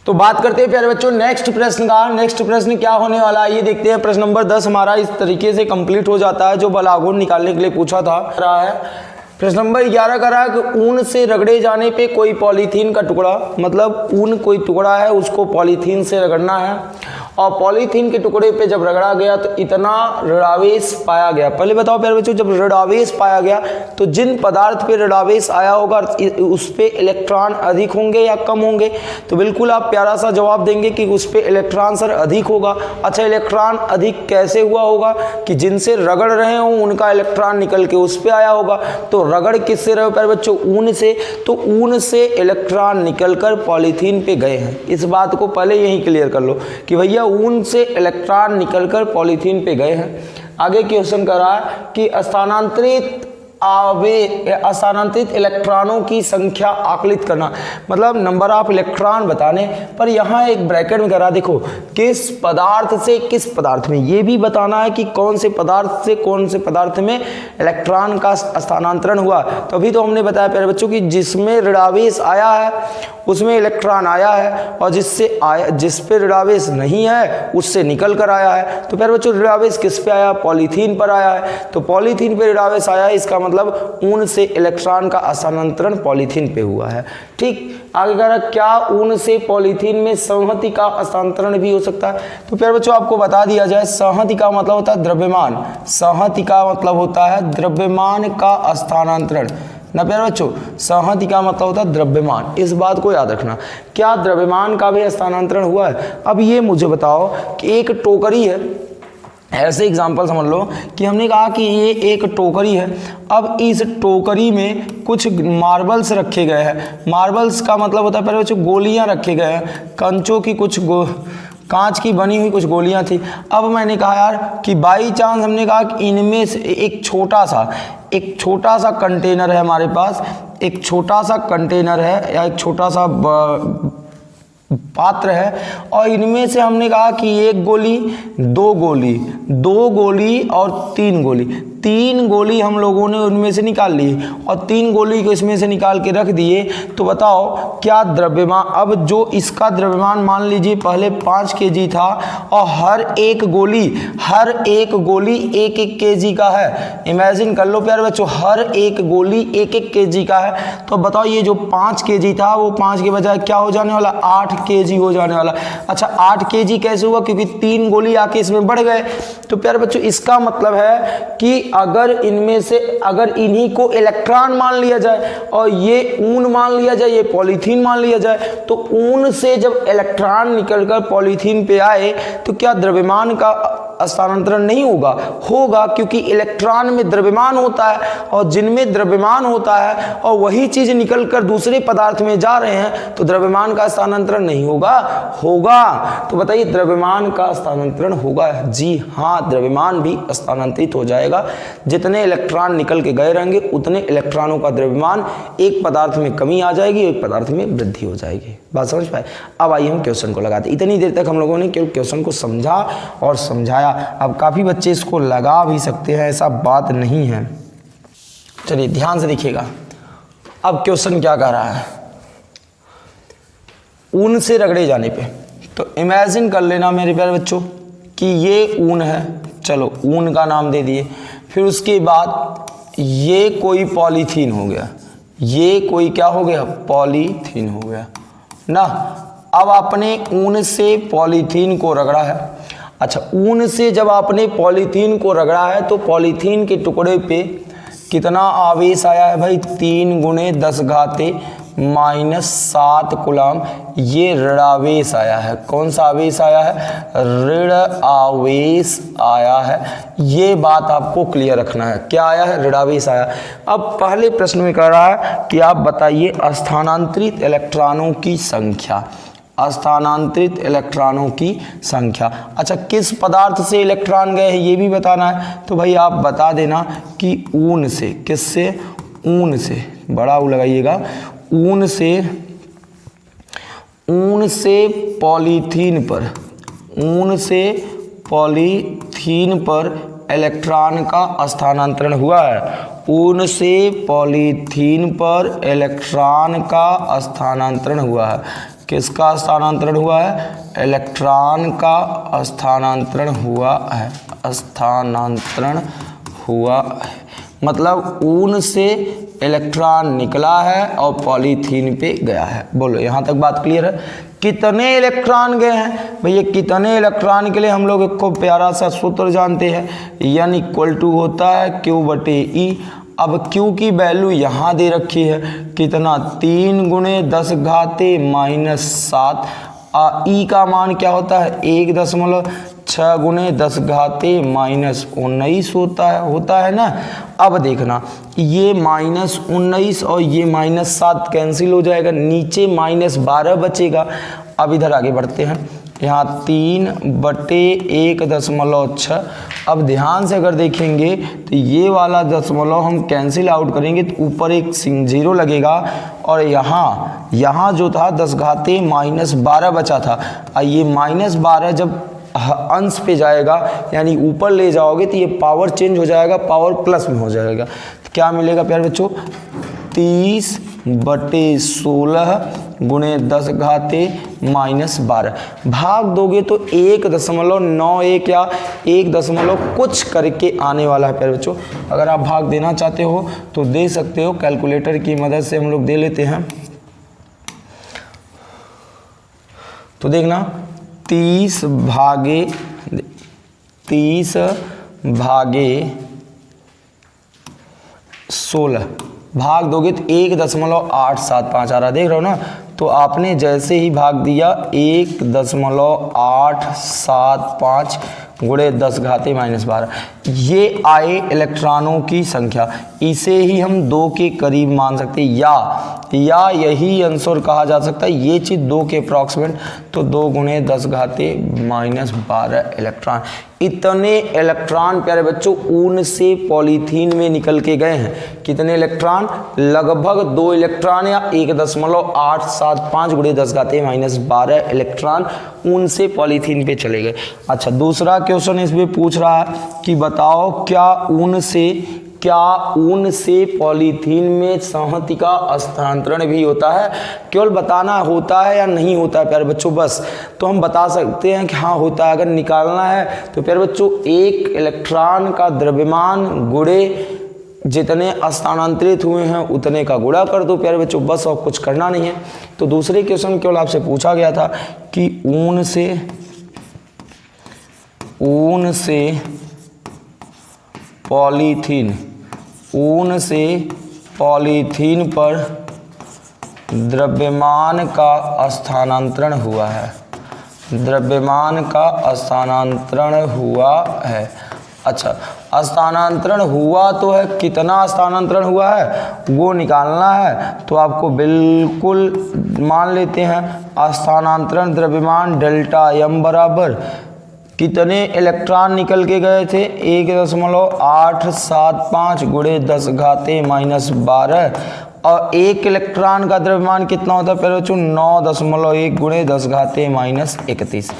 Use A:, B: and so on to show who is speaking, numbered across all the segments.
A: तो बात करते हैं प्यारे बच्चों नेक्स्ट प्रश्न का। नेक्स्ट प्रश्न क्या होने वाला है ये देखते हैं। प्रश्न नंबर 10 हमारा इस तरीके से कंप्लीट हो जाता है जो बलागुण निकालने के लिए पूछा था रहा है। प्रश्न नंबर 11 का रहा कि ऊन से रगड़े जाने पे कोई पॉलीथीन का टुकड़ा, मतलब ऊन कोई टुकड़ा है उसको पॉलीथीन से रगड़ना है और पॉलीथीन के टुकड़े पे जब रगड़ा गया तो इतना ऋणावेश पाया गया। पहले बताओ प्यारे बच्चों, जब ऋणावेश पाया गया तो जिन पदार्थ पे ऋणावेश आया होगा उस पे इलेक्ट्रॉन अधिक होंगे या कम होंगे? तो बिल्कुल आप प्यारा सा जवाब देंगे कि उस पे इलेक्ट्रॉन सर अधिक होगा। अच्छा, इलेक्ट्रॉन अधिक कैसे हुआ होगा कि जिनसे रगड़ रहे हो उनका इलेक्ट्रॉन निकल के उस पे आया होगा। तो रगड़ किससे रहे हो प्यारे बच्चों? ऊन से। तो ऊन से इलेक्ट्रॉन निकलकर पॉलीथीन पे गए हैं। इस बात को पहले यही क्लियर कर लो कि भैया ऊन से इलेक्ट्रॉन निकलकर पॉलीथीन पे गए हैं। आगे क्वेश्चन कर रहा है कि स्थानांतरित इलेक्ट्रॉनों की संख्या आकलित करना, मतलब नंबर ऑफ इलेक्ट्रॉन बताने। पर यहाँ एक ब्रैकेट में करा, देखो किस पदार्थ से किस पदार्थ में, ये भी बताना है कि कौन से पदार्थ से कौन से पदार्थ में इलेक्ट्रॉन का स्थानांतरण हुआ। तो अभी तो हमने बताया प्यारे बच्चों कि जिसमें ऋणावेश आया है उसमें इलेक्ट्रॉन आया है और जिस पे ऋणावेश नहीं है उससे निकल कर आया है। तो प्यारे बच्चों ऋणावेश किस पे आया? पॉलीथीन पर आया है। तो पॉलीथीन पे ऋणावेश आया है, इसका मतलब ऊन से इलेक्ट्रॉन का स्थानांतरण पॉलीथीन पे हुआ है। ठीक, आगे कह रहा क्या ऊन से पॉलीथीन में संहति का हस्तांतरण भी हो सकता है? तो प्यारे बच्चों आपको बता दिया जाए, संहति का मतलब होता है द्रव्यमान, संहति का मतलब होता है द्रव्यमान का स्थानांतरण ना प्यारे बच्चों। संहति का मतलब होता है द्रव्यमान, इस बात को याद रखना। क्या द्रव्यमान का भी स्थानांतरण हुआ है? अब ये मुझे बताओ कि एक टोकरी है, ऐसे एग्जाम्पल समझ लो कि हमने कहा कि ये एक टोकरी है। अब इस टोकरी में कुछ मार्बल्स रखे गए हैं। मार्बल्स का मतलब होता है प्यारे बच्चों गोलियां रखे गए हैं, कंचों की कुछ कांच की बनी हुई कुछ गोलियां थी। अब मैंने कहा यार कि बाई चांस हमने कहा कि इनमें से एक छोटा सा कंटेनर है हमारे पास, एक छोटा सा कंटेनर है या एक छोटा सा पात्र है और इनमें से हमने कहा कि एक गोली, दो गोली और तीन गोली हम लोगों ने उनमें से निकाल ली और 3 गोली को इसमें से निकाल के रख दिए। तो बताओ क्या द्रव्यमान, अब जो इसका द्रव्यमान मान लीजिए पहले 5 kg था और हर एक गोली 1-1 kg का है। इमेजिन कर लो प्यारे बच्चों, हर एक गोली 1-1 kg का है। तो बताओ ये जो 5 kg था वो 5 के बजाय क्या हो जाने वाला? 8 kg हो जाने वाला। अच्छा 8 kg कैसे हुआ? क्योंकि 3 गोली आके इसमें बढ़ गए। तो प्यारे बच्चों इसका मतलब है कि अगर इनमें से अगर इन्हीं को इलेक्ट्रॉन मान लिया जाए और ये ऊन मान लिया जाए, ये पॉलीथीन मान लिया जाए, तो ऊन से जब इलेक्ट्रॉन निकलकर पॉलीथीन पे आए तो क्या द्रव्यमान का स्थानांतरण नहीं होगा? क्योंकि इलेक्ट्रॉन में द्रव्यमान होता है और जिनमें द्रव्यमान होता है और वही चीज निकलकर दूसरे पदार्थ में जा रहे हैं तो द्रव्यमान का स्थानांतरण नहीं होगा। तो बताइए द्रव्यमान का स्थानांतरण होगा? जी हाँ, द्रव्यमान भी स्थानांतरित हो जाएगा। जितने इलेक्ट्रॉन निकल के गए रहेंगे उतने इलेक्ट्रॉनों का द्रव्यमान एक पदार्थ में कमी आ जाएगी, एक पदार्थ में वृद्धि हो जाएगी। बात समझ पाए? अब आइए हम क्वेश्चन को लगाते। इतनी देर तक हम लोगों ने केवल क्वेश्चन को समझा और समझाया। अब काफी बच्चे इसको लगा भी सकते हैं, ऐसा बात नहीं है। चलिए ध्यान से देखिएगा। अब क्वेश्चन क्या कह रहा है? ऊन से रगड़े जाने पे, तो इमेजिन कर लेना मेरे प्यारे बच्चों कि ये ऊन है, चलो ऊन का नाम दे दिए। फिर उसके बाद ये कोई पॉलीथीन हो गया, ये कोई क्या हो गया? पॉलीथीन हो गया ना। अब आपने ऊन से पॉलीथीन को रगड़ा है। अच्छा, ऊन से जब आपने पॉलीथीन को रगड़ा है तो पॉलीथीन के टुकड़े पे कितना आवेश आया है भाई? 3 × 10⁻⁻7 कूलम ये ऋणावेश आया है। कौन सा आवेश आया है? ऋण आवेश आया है। ये बात आपको क्लियर रखना है। क्या आया है? ऋणावेश आया। अब पहले प्रश्न में कह रहा है कि आप बताइए स्थानांतरित इलेक्ट्रॉनों की संख्या। स्थानांतरित इलेक्ट्रॉनों की संख्या। अच्छा, किस पदार्थ से इलेक्ट्रॉन गए हैं ये भी बताना है। तो भाई आप बता देना कि ऊन से। किससे? ऊन से, बड़ा ऊ लगाइएगा। ऊन से पॉलीथीन पर इलेक्ट्रॉन का स्थानांतरण हुआ है। ऊन से पॉलीथीन पर इलेक्ट्रॉन का स्थानांतरण हुआ है। किसका स्थानांतरण हुआ है? इलेक्ट्रॉन का स्थानांतरण हुआ है, स्थानांतरण हुआ है। मतलब ऊन से इलेक्ट्रॉन निकला है और पॉलीथीन पे गया है। बोलो यहाँ तक बात क्लियर है? कितने इलेक्ट्रॉन गए हैं भैया? कितने इलेक्ट्रॉन के लिए हम लोग एक खूब प्यारा सा सूत्र जानते हैं, N इक्वल टू होता है Q/E। अब Q की वैल्यू यहाँ दे रखी है कितना? 3 × 10 घाते -7। E का मान क्या होता है? 1.6 × 10 घाते -19 होता है ना। अब देखना ये -19 और ये -7 कैंसिल हो जाएगा, नीचे -12 बचेगा। अब इधर आगे बढ़ते हैं, यहाँ 3/1.6। अब ध्यान से अगर देखेंगे तो ये वाला दशमलव हम कैंसिल आउट करेंगे तो ऊपर एक 0 लगेगा और यहाँ जो था 10 घाते -12 बचा था। ये -12 जब अंश पे जाएगा यानी ऊपर ले जाओगे तो ये पावर चेंज हो जाएगा, पावर प्लस में हो जाएगा। तो क्या मिलेगा प्यारे बच्चों? 30/16 × 10 घाते -12। भाग दोगे तो 1.91 या 1 कुछ करके आने वाला है प्यारे बच्चों। अगर आप भाग देना चाहते हो तो दे सकते हो, कैलकुलेटर की मदद से हम लोग दे लेते हैं। तो देखना 30/16 भाग दोगे तो 1.875 आ रहा, देख रहे हो ना। तो आपने जैसे ही भाग दिया 1.875 × 10 घाते -12, ये आए इलेक्ट्रॉनों की संख्या। इसे ही हम 2 के करीब मान सकते हैं या यही आंसर कहा जा सकता है, ये चीज़ 2 के अप्रॉक्सीमेट। तो 2 × 10 घाते -12 इलेक्ट्रॉन। इतने इलेक्ट्रॉन प्यारे बच्चों ऊन से पॉलीथीन में निकल के गए हैं। कितने इलेक्ट्रॉन? लगभग 2 इलेक्ट्रॉन या 1.875 × 10 घाते -12 इलेक्ट्रॉन ऊन से पॉलीथीन पे चले गए। अच्छा, दूसरा क्वेश्चन इसमें पूछ रहा है कि बताओ क्या ऊन से पॉलीथीन में संहति का स्थानांतरण भी होता है? केवल बताना होता है या नहीं होता है प्यारे बच्चों, बस। तो हम बता सकते हैं कि हाँ होता है। अगर निकालना है तो प्यारे बच्चों एक इलेक्ट्रॉन का द्रव्यमान गुणे जितने स्थानांतरित हुए हैं उतने का गुणा कर दो प्यारे बच्चों, बस और कुछ करना नहीं है। तो दूसरे क्वेश्चन केवल आपसे पूछा गया था कि ऊन से पॉलीथीन पर द्रव्यमान का स्थानांतरण हुआ है, अच्छा, स्थानांतरण हुआ तो है, कितना स्थानांतरण हुआ है वो निकालना है। तो आपको बिल्कुल मान लेते हैं स्थानांतरण द्रव्यमान डेल्टा m बराबर कितने इलेक्ट्रॉन निकल के गए थे? 1.875 × 10 घाते -12 और एक इलेक्ट्रॉन का द्रव्यमान कितना होता है प्यारे बच्चों? 9.1 × 10 घाते -31।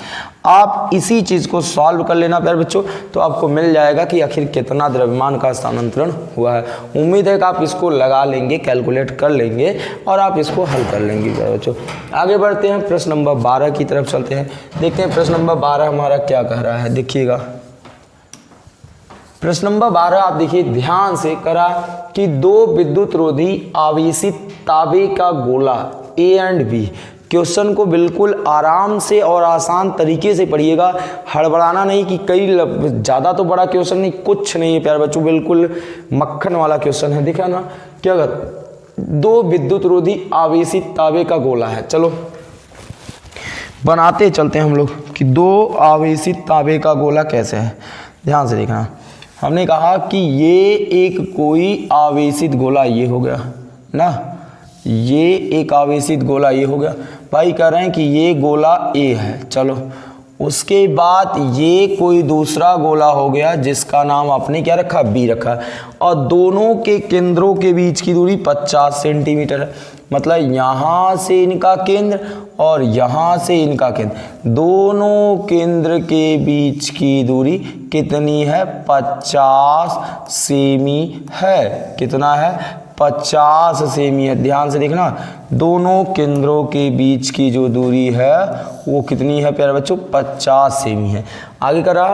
A: आप इसी चीज़ को सॉल्व कर लेना प्यारे बच्चों, तो आपको मिल जाएगा कि आखिर कितना द्रव्यमान का स्थानांतरण हुआ है। उम्मीद है कि आप इसको लगा लेंगे, कैलकुलेट कर लेंगे और आप इसको हल कर लेंगे प्यारे बच्चों। आगे बढ़ते हैं, प्रश्न नंबर 12 की तरफ चलते हैं। देखते हैं प्रश्न नंबर 12 हमारा क्या कह रहा है। देखिएगा प्रश्न नंबर 12 आप देखिए ध्यान से करा कि 2 विद्युत रोधी आवेशित तांबे का गोला A एंड B। क्वेश्चन को बिल्कुल आराम से और आसान तरीके से पढ़िएगा, हड़बड़ाना नहीं कि कई ज़्यादा तो बड़ा क्वेश्चन नहीं, कुछ नहीं है प्यारे बच्चों, बिल्कुल मक्खन वाला क्वेश्चन है। देखा ना क्या कर 2 विद्युत रोधी आवेशित तांबे का गोला है। चलो बनाते चलते हैं हम लोग कि 2 आवेशित तांबे का गोला कैसे है। ध्यान से देखना, हमने कहा कि ये एक कोई आवेशित गोला ये हो गया ना, ये एक आवेशित गोला ये हो गया। भाई कह रहे हैं कि ये गोला A है। चलो उसके बाद ये कोई दूसरा गोला हो गया जिसका नाम आपने क्या रखा? B रखा। और दोनों के केंद्रों के बीच की दूरी 50 सेंटीमीटर है। मतलब यहाँ से इनका केंद्र और यहाँ से इनका केंद्र, दोनों केंद्र के बीच की दूरी कितनी है? 50 सेमी है। कितना है? 50 सेमी है। ध्यान से देखना, दोनों केंद्रों के बीच की जो दूरी है वो कितनी है प्यारे बच्चों, 50 सेमी है। आगे करा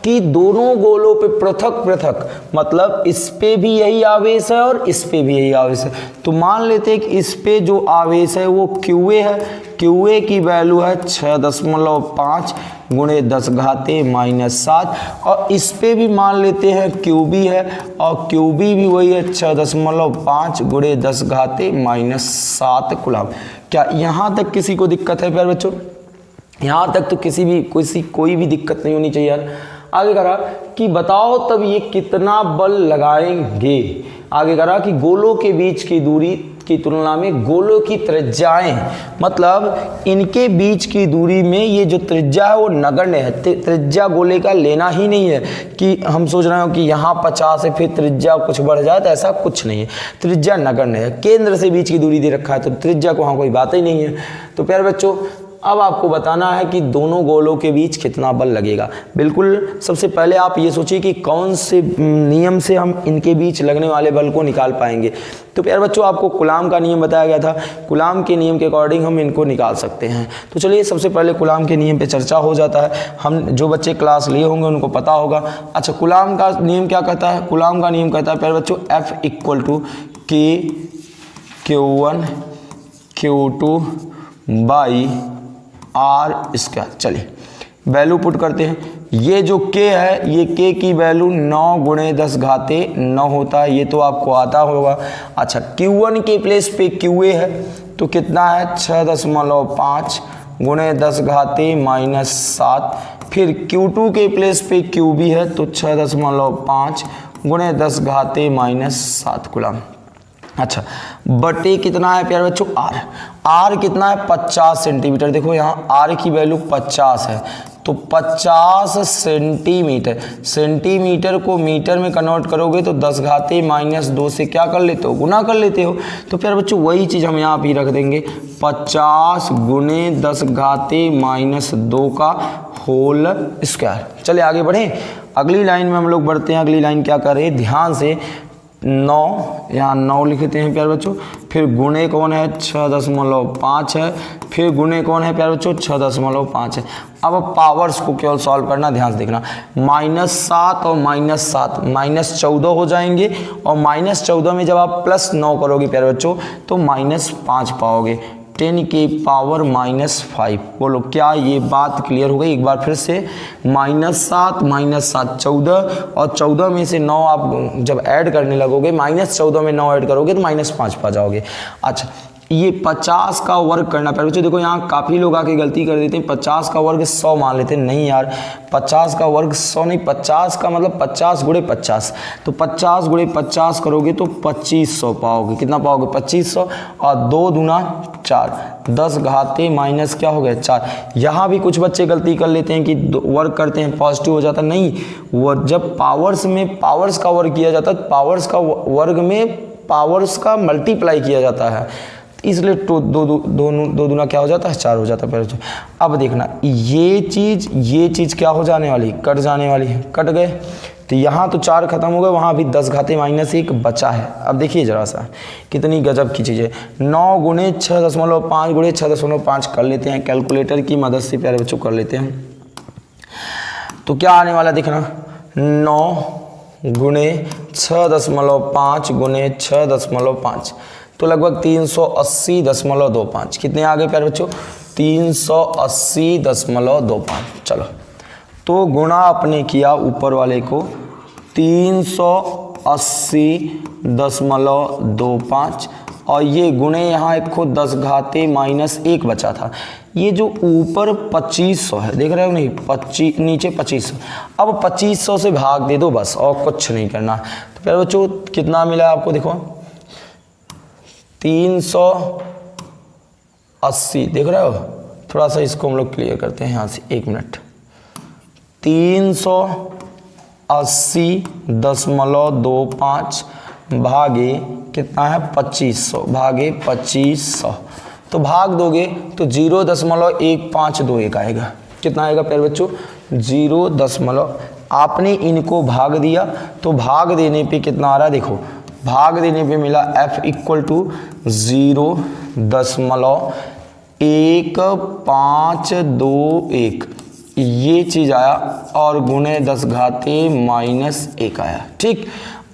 A: कि दोनों गोलों पे पृथक पृथक, मतलब इस पे भी यही आवेश है और इस पे भी यही आवेश है। तो मान लेते हैं कि इस पे जो आवेश है वो QA है, QA की वैल्यू है 6.5 गुणे 10 घाते -7, और इस पे भी मान लेते हैं QB है और QB भी वही है 6.5 गुणे 10 घाते -7 कूलम। क्या यहाँ तक किसी को दिक्कत है प्यारे बच्चों? यहाँ तक तो कोई भी दिक्कत नहीं होनी चाहिए यार। आगे करा कि बताओ तब ये कितना बल लगाएंगे। आगे करा कि गोलों के बीच की दूरी की तुलना में गोलों की त्रिज्याएं, मतलब इनके बीच की दूरी में ये जो त्रिज्या है वो नगण्य है। त्रिज्या गोले का लेना ही नहीं है कि हम सोच रहे हो कि यहाँ 50 है फिर त्रिज्या कुछ बढ़ जाए, तो ऐसा कुछ नहीं है। त्रिज्या नगण्य है, केंद्र से बीच की दूरी दे रखा है तो त्रिज्या को वहाँ कोई बात ही नहीं है। तो प्यारे बच्चों अब आपको बताना है कि दोनों गोलों के बीच कितना बल लगेगा। बिल्कुल सबसे पहले आप ये सोचिए कि कौन से नियम से हम इनके बीच लगने वाले बल को निकाल पाएंगे। तो प्यारे बच्चों आपको कूलाम का नियम बताया गया था, कूलाम के नियम के अकॉर्डिंग हम इनको निकाल सकते हैं। तो चलिए सबसे पहले कूलाम के नियम पे चर्चा हो जाता है। हम जो बच्चे क्लास लिए होंगे उनको पता होगा। अच्छा, कूलाम का नियम क्या कहता है? कूलाम का नियम कहता है प्यारे बच्चों F = K/Q1 Q2 / R²। चलिए वैल्यू पुट करते हैं। ये जो K है, ये K की वैल्यू 9 गुणे 10 घाते 9 होता है, ये तो आपको आता होगा। अच्छा, Q1 के प्लेस पे QA है तो कितना है 6.5 गुणे 10 घाते -7। फिर Q2 के प्लेस पे QB है तो 6.5 गुणे 10 घाते -7 कूलम। अच्छा, बटे कितना है प्यारे बच्चों R कितना है 50 सेंटीमीटर। देखो यहाँ R की वैल्यू 50 है तो 50 सेंटीमीटर, सेंटीमीटर को मीटर में कन्वर्ट करोगे तो 10 घाते -2 से क्या कर लेते हो, गुना कर लेते हो। तो प्यारे बच्चों वही चीज़ हम यहाँ भी रख देंगे 50 गुणे 10 घाते -2 का होल स्क्वायर। चलिए आगे बढ़ें, अगली लाइन में हम लोग बढ़ते हैं। अगली लाइन क्या कर रहे हैं, ध्यान से 9, यहाँ 9 लिखते हैं प्यारे बच्चों। फिर गुणे कौन है 6.5 है, फिर गुणे कौन है प्यारे बच्चों 6.5 है। अब पावर्स को केवल सॉल्व करना, ध्यान से देखना। -7 और -7 -14 हो जाएंगे, और -14 में जब आप +9 करोगे प्यारे बच्चों तो -5 पाओगे। 10 की पावर -5। बोलो क्या ये बात क्लियर हो गई? एक बार फिर से, -7 -7 14, और 14 में से 9 आप जब ऐड करने लगोगे, -14 में 9 ऐड करोगे तो -5 पा जाओगे। अच्छा, ये 50 का वर्ग करना प्यारे बच्चों। देखो यहाँ काफ़ी लोग आके गलती कर देते हैं, 50 का वर्ग 100 मान लेते हैं। नहीं यार, 50 का वर्ग 100 नहीं, 50 का मतलब 50 गुणे 50। तो 50 गुणे 50 करोगे तो 2500 पाओगे। कितना पाओगे 2500, और 2 दूना 4, 10 घाते माइनस क्या हो गया 4। यहाँ भी कुछ बच्चे गलती कर लेते हैं कि वर्ग करते हैं पॉजिटिव हो जाता। नहीं, वो जब पावर्स में पावर्स का वर्ग किया जाता है, पावर्स का वर्ग में पावर्स का मल्टीप्लाई किया जाता है, इसलिए तो दो दूना क्या हो जाता है 4 हो जाता है पहले। अब देखना ये चीज़ क्या हो जाने वाली, कट जाने वाली है, कट गए। तो यहाँ तो 4 खत्म हो गए, वहाँ भी 10 घाते -1 बचा है। अब देखिए ज़रा सा कितनी गजब की चीज़ है। 9 गुणे 6.5 गुणे 6.5 कर लेते हैं, कैलकुलेटर की मदद से प्यारे बच्चों कर लेते हैं। तो क्या आने वाला देखना, 9 गुणे 6.5 गुणे 6.5 तो लगभग 380.25। कितने आ गए प्यारे बच्चों 380.25। चलो तो गुणा आपने किया ऊपर वाले को 380.25, और ये गुणे यहाँ एक खुद 10 घाते -1 बचा था। ये जो ऊपर 2500 है, देख रहे हो नहीं, 25 नीचे 2500। अब 2500 से भाग दे दो बस, और कुछ नहीं करना। तो प्यारे बच्चों कितना मिला आपको, देखो 380, देख रहे हो। थोड़ा सा इसको हम लोग क्लियर करते हैं यहाँ से, 1 मिनट। 380.25 भागे कितना है 2500, भागे 2500। तो भाग दोगे तो 0.1521 आएगा। कितना आएगा प्यारे बच्चों 0. आपने इनको भाग दिया तो भाग देने पे कितना आ रहा है, देखो भाग देने पे मिला F इक्वल टू 0.1521 ये चीज आया और गुणे 10 घाते -1 आया। ठीक,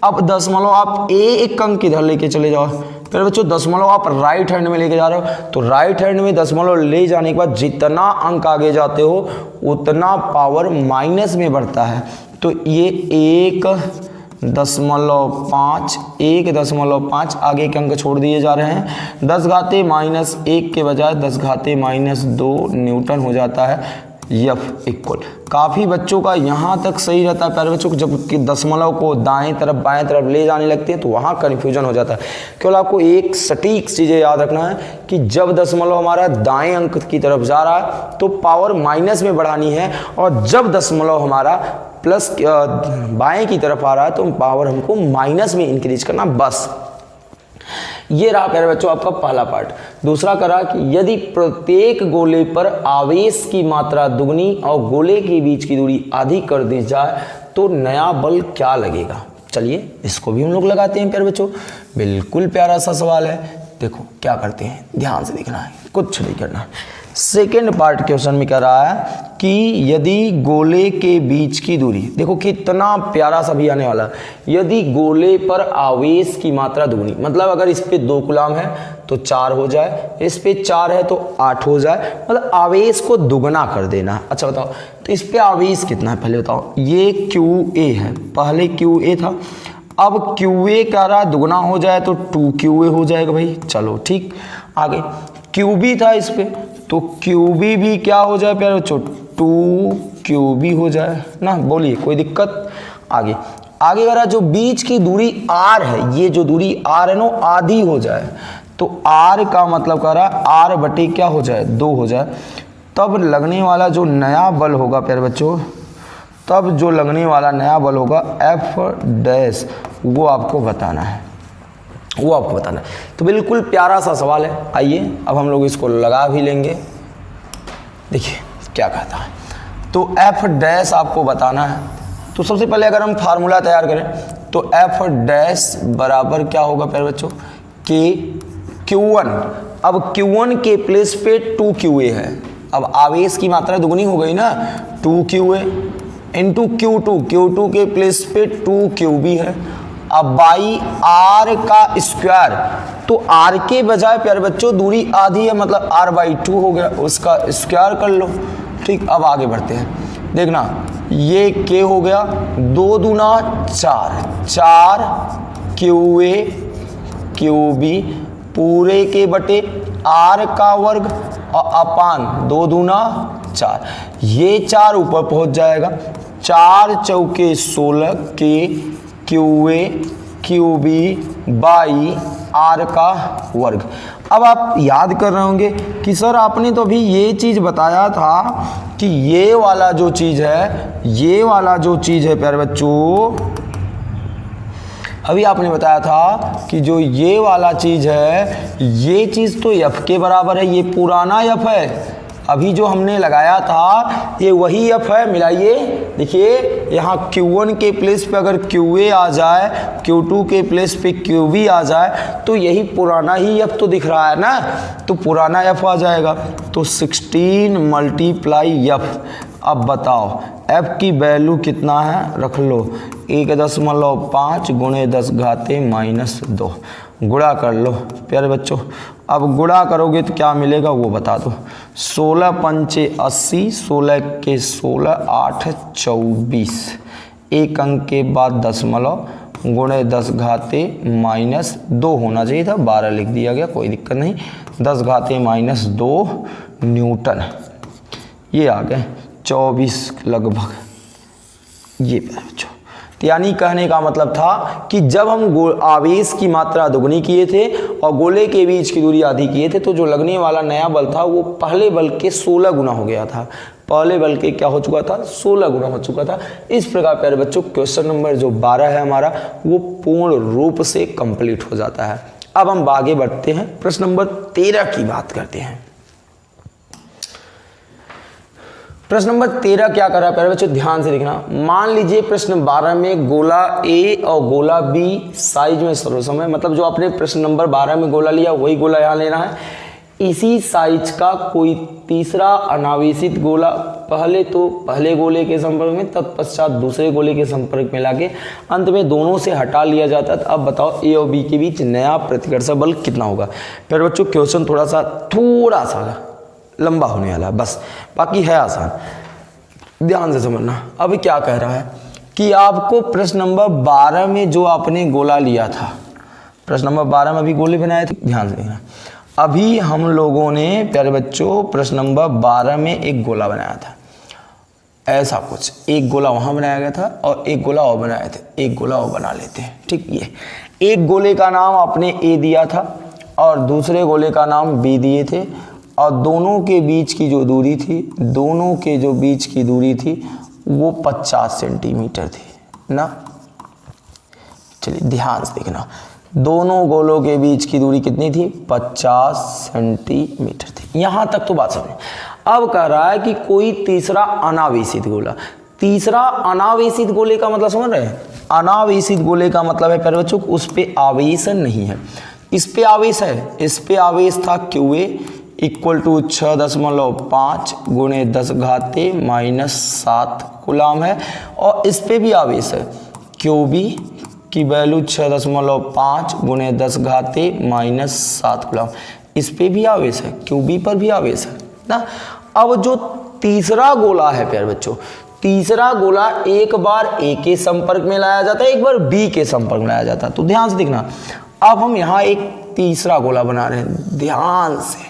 A: अब दशमलव आप एक अंक इधर लेके चले जाओ। फिर बच्चों दशमलव आप राइट हैंड में लेके जा रहे हो, तो राइट हैंड में दशमलव ले जाने के बाद जितना अंक आगे जाते हो उतना पावर माइनस में बढ़ता है। तो ये 1.5 आगे के अंक छोड़ दिए जा रहे हैं। 10 घाते -1 के बजाय 10 घाते -2 न्यूटन हो जाता है F इक्वल। काफ़ी बच्चों का यहाँ तक सही रहता है प्यारे बच्चों, जब कि दशमलव को दाएं तरफ बाएं तरफ ले जाने लगते हैं तो वहाँ कन्फ्यूजन हो जाता है। केवल आपको एक सटीक चीज़ें याद रखना है कि जब दशमलव हमारा दाएं अंक की तरफ जा रहा है तो पावर माइनस में बढ़ानी है, और जब दशमलव हमारा प्लस बाएं की तरफ आ रहा है तो पावर हमको माइनस में इंक्रीज करना, बस। ये रहा प्यारे बच्चों आपका पहला पार्ट। दूसरा करा कि यदि प्रत्येक गोले पर आवेश की मात्रा दुगनी और गोले के बीच की दूरी आधी कर दी जाए तो नया बल क्या लगेगा। चलिए इसको भी हम लोग लगाते हैं प्यारे बच्चों। बिल्कुल प्यारा सा सवाल है। देखो क्या करते हैं, ध्यान से देखना है, कुछ नहीं करना। सेकेंड पार्ट क्वेश्चन में कह रहा है कि यदि गोले के बीच की दूरी, देखो कितना प्यारा सा भी आने वाला है। यदि गोले पर आवेश की मात्रा दुगनी, मतलब अगर इस पे 2 कूलम है तो 4 हो जाए, इस पे 4 है तो 8 हो जाए, मतलब आवेश को दुगना कर देना। अच्छा बताओ तो इस पे आवेश कितना है पहले बताओ। ये QA है, पहले QA था, अब QA कह रहा दुगना हो जाए तो 2QA हो जाएगा भाई। चलो ठीक, आगे QB था इस पे, तो QB भी क्या हो जाए प्यारे बच्चों, 2QB हो जाए ना। बोलिए कोई दिक्कत। आगे करा जो बीच की दूरी R है, ये जो दूरी R है ना आधी हो जाए, तो R का मतलब कह रहा R बटे क्या हो जाए 2 हो जाए। तब लगने वाला जो नया बल होगा प्यारे बच्चों, तब जो लगने वाला नया बल होगा F' वो आपको बताना है, वो आपको बताना है। तो बिल्कुल प्यारा सा सवाल है। आइए अब हम लोग इसको लगा भी लेंगे। देखिए क्या कहता है, तो F' आपको बताना है। तो सबसे पहले अगर हम फार्मूला तैयार करें तो F' बराबर क्या होगा प्यारे बच्चों, Q1। अब Q1 के प्लेस पे 2QA है, अब आवेश की मात्रा दुगनी हो गई ना, 2QA इंटू Q2 के प्लेस पे 2QB है। अब बाई R का स्क्वायर, तो R के बजाय प्यारे बच्चों दूरी आधी है, मतलब R/2 हो गया, उसका स्क्वायर कर लो। ठीक, अब आगे बढ़ते हैं। देखना ये K हो गया, 2 दूना 4 QA QB पूरे के बटे R का वर्ग और अपान 2 दूना 4, ये 4 ऊपर पहुंच जाएगा। 4 चौके 16 के QA QB बाई R का वर्ग। अब आप याद कर रहे होंगे कि सर आपने तो अभी ये चीज़ बताया था कि ये वाला जो चीज़ है प्यारे बच्चों, अभी आपने बताया था कि जो ये वाला चीज़ है, ये चीज़ तो F के बराबर है, ये पुराना F है। अभी जो हमने लगाया था ये वही F है, मिलाइए। देखिए यहाँ Q1 के प्लेस पे अगर QA आ जाए, Q2 के प्लेस पे QB आ जाए, तो यही पुराना ही F तो दिख रहा है ना, तो पुराना F आ जाएगा। तो 16 मल्टीप्लाई F। अब बताओ F की वैल्यू कितना है, रख लो 1.5 गुणे 10 घाते -2, गुणा कर लो प्यारे बच्चों। अब गुणा करोगे तो क्या मिलेगा वो बता दो। 16 पंचे 80, 16 के 16 8 24, एक अंक के बाद दशमलव गुणे 10 घाते -2 होना चाहिए था, 12 लिख दिया गया, कोई दिक्कत नहीं। 10 घाते -2 न्यूटन, ये आ गए 24 लगभग, ये बच्चों। यानी कहने का मतलब था कि जब हम आवेश की मात्रा दुगनी किए थे और गोले के बीच की दूरी आधी किए थे, तो जो लगने वाला नया बल था वो पहले बल के 16 गुना हो गया था। पहले बल के क्या हो चुका था, 16 गुना हो चुका था। इस प्रकार प्यारे बच्चों क्वेश्चन नंबर जो 12 है हमारा, वो पूर्ण रूप से कंप्लीट हो जाता है। अब हम आगे बढ़ते हैं, प्रश्न नंबर 13 की बात करते हैं। प्रश्न नंबर 13 क्या कर रहा है प्यारे बच्चों, ध्यान से देखना। मान लीजिए प्रश्न 12 में गोला ए और गोला बी साइज में सर्वसम है, मतलब जो आपने प्रश्न नंबर 12 में गोला लिया वही गोला यहाँ लेना है। इसी साइज का कोई तीसरा अनावेशित गोला पहले तो पहले गोले के संपर्क में, तत्पश्चात दूसरे गोले के संपर्क में लाके अंत में दोनों से हटा लिया जाता है। तो अब बताओ ए और बी के बीच नया प्रतिकर्षण बल कितना होगा। प्यारे बच्चों क्वेश्चन थोड़ा सा लंबा होने वाला है बस, बाकी है आसान, ध्यान से समझना। अब क्या कह रहा है कि आपको प्रश्न नंबर 12 में जो आपने गोला लिया था, प्रश्न नंबर 12 में अभी गोले बनाए थे, ध्यान से देखना। अभी हम लोगों ने प्यारे बच्चों प्रश्न नंबर 12 में एक गोला बनाया था, ऐसा कुछ, एक गोला वहाँ बनाया गया था और एक गोला और बनाए थे, एक गोला और बना लेते हैं, ठीक। ये एक गोले का नाम आपने ए दिया था और दूसरे गोले का नाम बी दिए थे, और दोनों के बीच की जो दूरी थी, दोनों के जो बीच की दूरी थी वो 50 सेंटीमीटर थी ना। चलिए ध्यान से देखना, दोनों गोलों के बीच की दूरी कितनी थी, 50 सेंटीमीटर थी। यहाँ तक तो बात समझ। अब कह रहा है कि कोई तीसरा अनावेशित गोला, तीसरा अनावेशित गोले का मतलब समझ रहे हैं, अनावेशित गोले का मतलब है प्यारे बच्चों उस पे आवेश नहीं है, इस पे आवेश है, इस पे आवेश था QA इक्वल टू 6.5 गुणे 10 घाते -7 कूलाम है, और इस पे भी आवेश है QB की वैल्यू 6.5 गुणे 10 घाते -7 कूलाम, इस पे भी आवेश है, QB पर भी आवेश है ना। अब जो तीसरा गोला है प्यारे बच्चों, तीसरा गोला एक बार ए के संपर्क में लाया जाता है, एक बार बी के संपर्क में लाया जाता है। तो ध्यान से देखना, अब हम यहाँ एक तीसरा गोला बना रहे हैं, ध्यान से।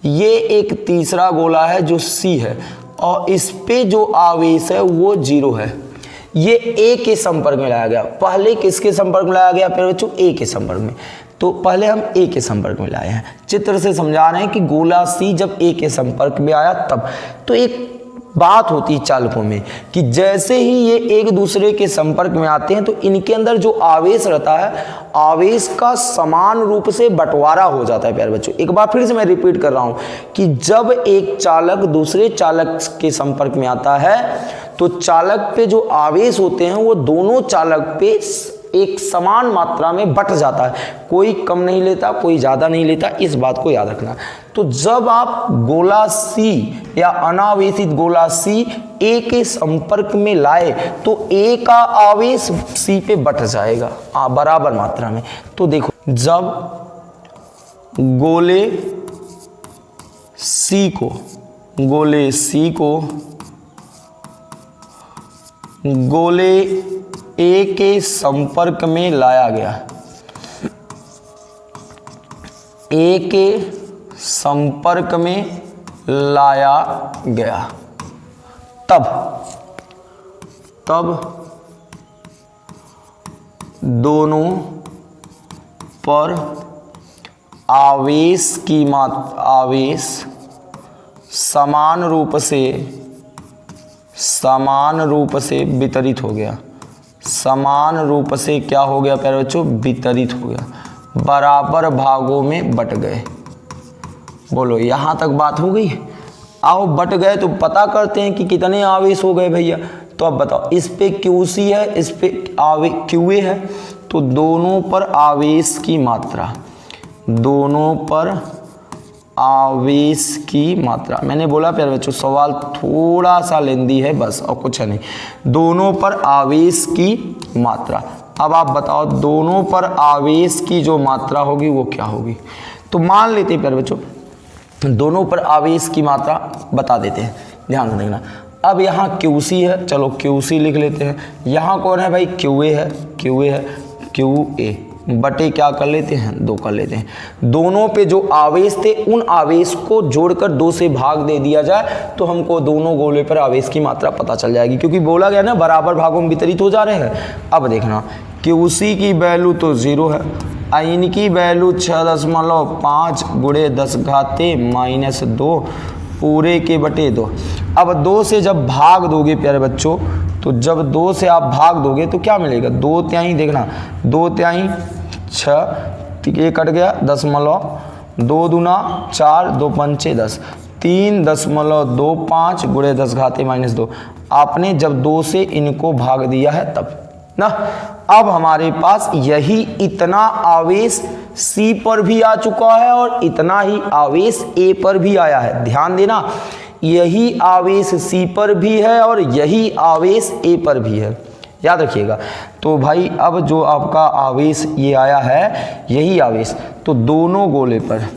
A: ये एक तीसरा गोला है जो C है और इस पे जो आवेश है वो 0 है। ये ए के संपर्क में लाया गया, पहले किसके संपर्क में लाया गया प्यारे बच्चों, ए के संपर्क में। तो पहले हम ए के संपर्क में लाए हैं, चित्र से समझा रहे हैं कि गोला C जब ए के संपर्क में आया तब। तो एक बात होती है चालकों में कि जैसे ही ये एक दूसरे के संपर्क में आते हैं तो इनके अंदर जो आवेश रहता है, आवेश का समान रूप से बंटवारा हो जाता है प्यारे बच्चों। एक बार फिर से मैं रिपीट कर रहा हूं कि जब एक चालक दूसरे चालक के संपर्क में आता है तो चालक पे जो आवेश होते हैं वो दोनों चालक पे एक समान मात्रा में बट जाता है, कोई कम नहीं लेता, कोई ज़्यादा नहीं लेता, इस बात को याद रखना। तो जब आप गोला C या अनावेशित गोला C A के संपर्क में लाए तो A का आवेश C पे बट जाएगा बराबर मात्रा में। तो देखो, जब गोले C को गोले A के संपर्क में लाया गया, A के संपर्क में लाया गया, तब दोनों पर आवेश की मात्रा, आवेश समान रूप से वितरित हो गया, समान रूप से क्या हो गया प्यारे बच्चों, वितरित हो गया, बराबर भागों में बट गए। बोलो यहाँ तक बात हो गई। आओ बट गए तो पता करते हैं कि कितने आवेश हो गए भैया। तो अब बताओ, इस पे QC है, इस पे QA है, तो दोनों पर आवेश की मात्रा, दोनों पर आवेश की मात्रा, मैंने बोला प्यारे बच्चों सवाल थोड़ा सा लेंदी है बस, और कुछ है नहीं। दोनों पर आवेश की मात्रा, अब आप बताओ दोनों पर आवेश की जो मात्रा होगी वो क्या होगी। तो मान लेते हैं प्यारे बच्चों दोनों पर आवेश की मात्रा बता देते हैं, ध्यान से देखना। अब यहाँ QC है, चलो QC लिख लेते हैं। यहाँ कौन है भाई, QA है, QA बटे क्या कर लेते हैं, 2 कर लेते हैं। दोनों पे जो आवेश थे उन आवेश को जोड़कर 2 से भाग दे दिया जाए तो हमको दोनों गोले पर आवेश की मात्रा पता चल जाएगी, क्योंकि बोला गया ना बराबर भागों में वितरित हो जा रहे हैं। अब देखना, QC की वैल्यू तो 0 है, इनकी वैल्यू 6.5 गुणे 10 घाते -2 पूरे के बटे 2। अब 2 से जब भाग दोगे प्यारे बच्चों, तो जब 2 से आप भाग दोगे तो क्या मिलेगा, 2 तिहाई, देखना 2 तिहाई 6, ये कट गया 10 2 दूना 4, 2 पंचे 10, 3.25 गुणे 10⁻²। आपने जब 2 से इनको भाग दिया है तब ना। अब हमारे पास यही इतना आवेश C पर भी आ चुका है और इतना ही आवेश A पर भी आया है। ध्यान देना, यही आवेश C पर भी है और यही आवेश A पर भी है, याद रखिएगा। तो भाई अब जो आपका आवेश ये आया है, यही आवेश, तो दोनों गोले पर,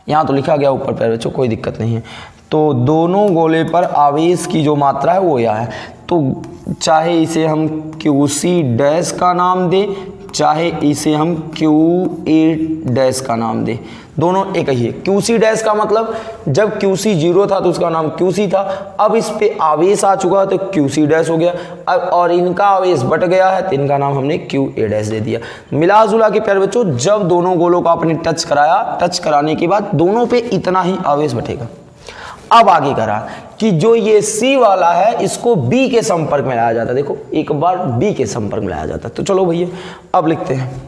A: यहाँ तो लिखा गया ऊपर पैर बच्चों, कोई दिक्कत नहीं है। तो दोनों गोले पर आवेश की जो मात्रा है वो यह है। तो चाहे इसे हम QC डैश का नाम दें, चाहे इसे हम QA डैश का नाम दें, दोनों एक ही है। QC डैश का मतलब जब QC 0 था तो उसका नाम QC था, अब इस पे आवेश आ चुका है तो QC डैश हो गया। अब और इनका आवेश बट गया है तो इनका नाम हमने QA डैश दे दिया। मिला जुला के प्यारे बच्चों, जब दोनों गोलों को आपने टच कराया, टच कराने के बाद दोनों पे इतना ही आवेश बटेगा। अब आगे करा कि जो ये C वाला है इसको B के संपर्क में लाया जाता है। देखो एक बार B के संपर्क में लाया जाता है। तो चलो भैया अब लिखते हैं,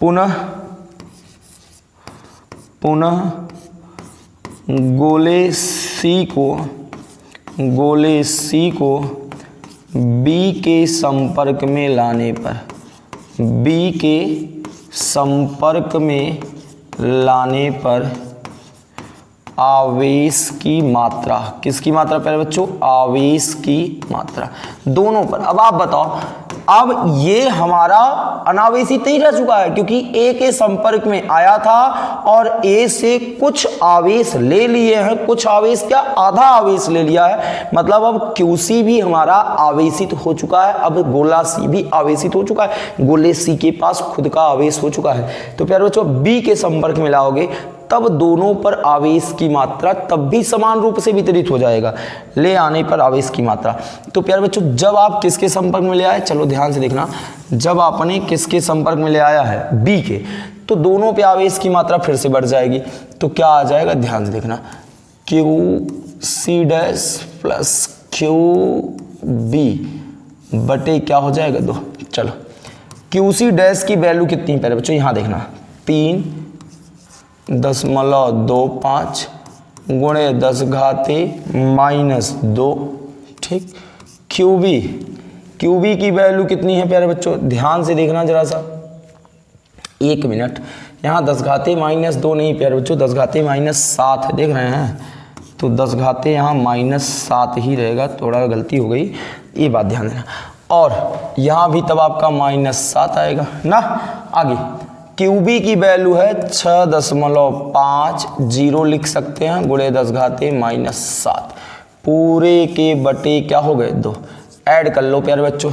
A: पुनः गोले C को B के संपर्क में लाने पर, B के संपर्क में लाने पर आवेश की मात्रा, किसकी मात्रा प्यारे बच्चों? आवेश की मात्रा दोनों पर। अब आप बताओ, अब ये हमारा अनावेशित ही रह चुका है क्योंकि A के संपर्क में आया था और A से कुछ आवेश ले लिए हैं, कुछ आवेश क्या, आधा आवेश ले लिया है। मतलब अब QC भी हमारा आवेशित हो चुका है, अब गोला C भी आवेशित हो चुका है, गोले C के पास खुद का आवेश हो चुका है। तो प्यारे बच्चों B के संपर्क में लाओगे तब दोनों पर आवेश की मात्रा तब भी समान रूप से वितरित हो जाएगा, ले आने पर आवेश की मात्रा। तो प्यारे बच्चों जब आप किसके संपर्क में ले आए, चलो ध्यान से देखना, जब आपने किसके संपर्क में ले आया है B के, तो दोनों पे आवेश की मात्रा फिर से बढ़ जाएगी। तो क्या आ जाएगा, ध्यान से देखना, QC डैश प्लस QB बटे क्या हो जाएगा 2। चलो QC डैश की वैल्यू कितनी प्यारे बच्चों, यहाँ देखना 3.25 गुणे 10⁻²। ठीक, QB की वैल्यू कितनी है प्यारे बच्चों, ध्यान से देखना जरा सा, 1 मिनट। यहाँ 10⁻² नहीं प्यारे बच्चों, 10⁻7 है, देख रहे हैं, तो 10 यहाँ -7 ही रहेगा, थोड़ा गलती हो गई, ये बात ध्यान देना। और यहाँ भी तब आपका -7 आएगा ना। आगे QB की वैल्यू है 6.50 लिख सकते हैं गुणे 10⁻7, पूरे के बटे क्या हो गए 2। ऐड कर लो प्यारे बच्चों,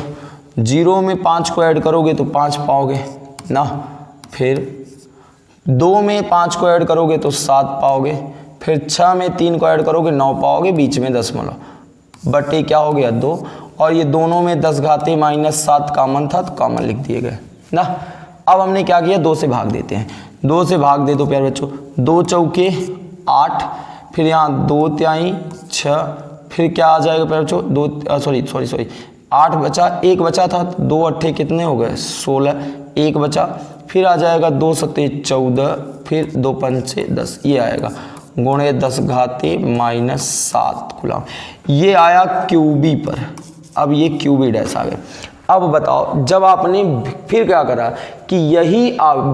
A: 0 में 5 को ऐड करोगे तो 5 पाओगे ना, फिर 2 में 5 को ऐड करोगे तो 7 पाओगे, फिर 6 में 3 को ऐड करोगे 9 पाओगे, बीच में दशमलव, बटे क्या हो गया 2। और ये दोनों में 10⁻7 कॉमन था तो कॉमन लिख दिए गए ना। अब हमने क्या किया, 2 से भाग देते हैं, 2 से भाग दे दो प्यारे बच्चों, 2 चौके 8, फिर यहाँ 2 तिहाई 6, फिर क्या आ जाएगा प्यारे बच्चों, 8 बचा, 1 बचा था, 2 अट्ठे कितने हो गए 16, 1 बचा, फिर आ जाएगा 2 सत्ते 14, फिर 2 पंचे 10, ये आएगा गुणे 10⁻7 गुलाम, ये आया QB पर। अब ये QB डैश आ गया। अब बताओ जब आपने फिर क्या करा कि यही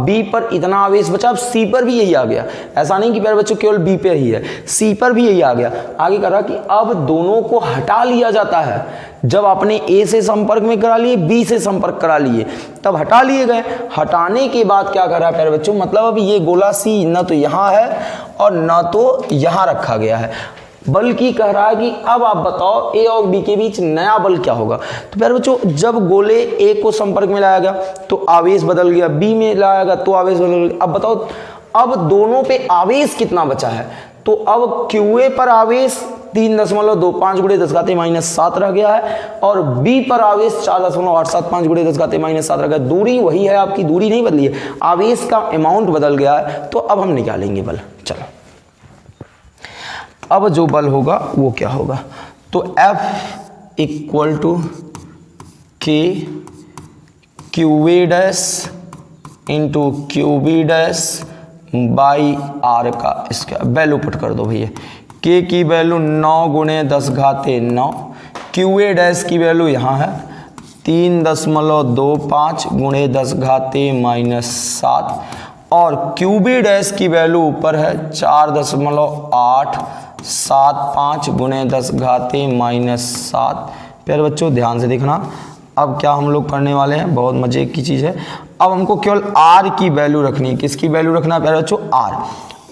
A: B पर इतना आवेश बचा, अब C पर भी यही आ गया, ऐसा नहीं कि प्यारे बच्चों केवल B पे ही है, C पर भी यही आ गया। आगे करा कि अब दोनों को हटा लिया जाता है, जब आपने A से संपर्क में करा लिए, B से संपर्क करा लिए, तब हटा लिए गए। हटाने के बाद क्या करा प्यारे बच्चों, मतलब अब ये गोला C न तो यहाँ है और न तो यहाँ रखा गया है, बल्कि कह रहा है कि अब आप बताओ A और B के बीच नया बल क्या होगा। तो प्यारे बच्चों जब गोले A को संपर्क में लाया गया तो आवेश बदल गया, B में लाया गया तो आवेश बदल गया। अब बताओ अब दोनों पे आवेश कितना बचा है, तो अब QA पर आवेश 3.25 गुणे 10⁻7 रह गया है और B पर आवेश 4.875 गुणे 10⁻7 रह गया। दूरी वही है, आपकी दूरी नहीं बदली है, आवेश का अमाउंट बदल गया है। तो अब हम निकालेंगे बल। चलो अब जो बल होगा वो क्या होगा, तो F = K QA dash into QB dash by R का स्क्वायर। वैल्यू पुट कर दो भैया, के की वैल्यू 9 गुणे 10 घाते 9, क्यू ए डैश की वैल्यू यहाँ है 3.25 गुणे 10 घाते -7 और क्यू बी डैश की वैल्यू ऊपर है 4.875 गुणे 10 घाते -7। प्यारे बच्चों ध्यान से देखना, अब क्या हम लोग करने वाले हैं, बहुत मजे की चीज़ है। अब हमको केवल आर की वैल्यू रखनी है। किसकी वैल्यू रखना है प्यारे बच्चों? आर।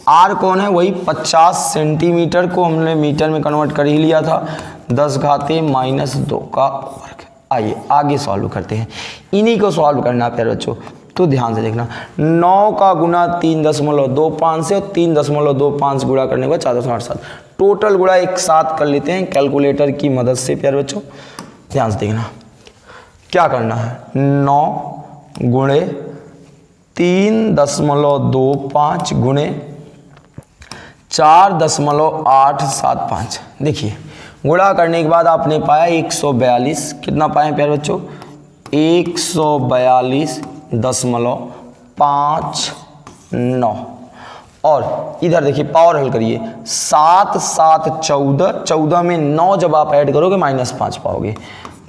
A: आर कौन है? वही 50 सेंटीमीटर को हमने मीटर में कन्वर्ट कर ही लिया था, 10 घाते -2 का वर्ग। आइए आगे सॉल्व करते हैं, इन्हीं को सॉल्व करना है प्यारे बच्चों। तो ध्यान से देखना, 9 का गुना 3.25 से और 3.25 गुणा करने के बाद 4.87, टोटल गुणा एक साथ कर लेते हैं कैलकुलेटर की मदद से प्यारे बच्चों। ध्यान से देखना क्या करना है, 9 गुणे 3.25 गुणे 4.875। देखिए गुणा करने के बाद आपने पाया 142। कितना पाए प्यारे बच्चों? 142.59। और इधर देखिए पावर हल करिए, 7 7 14, 14 में 9 जब आप ऐड करोगे -5 पाओगे,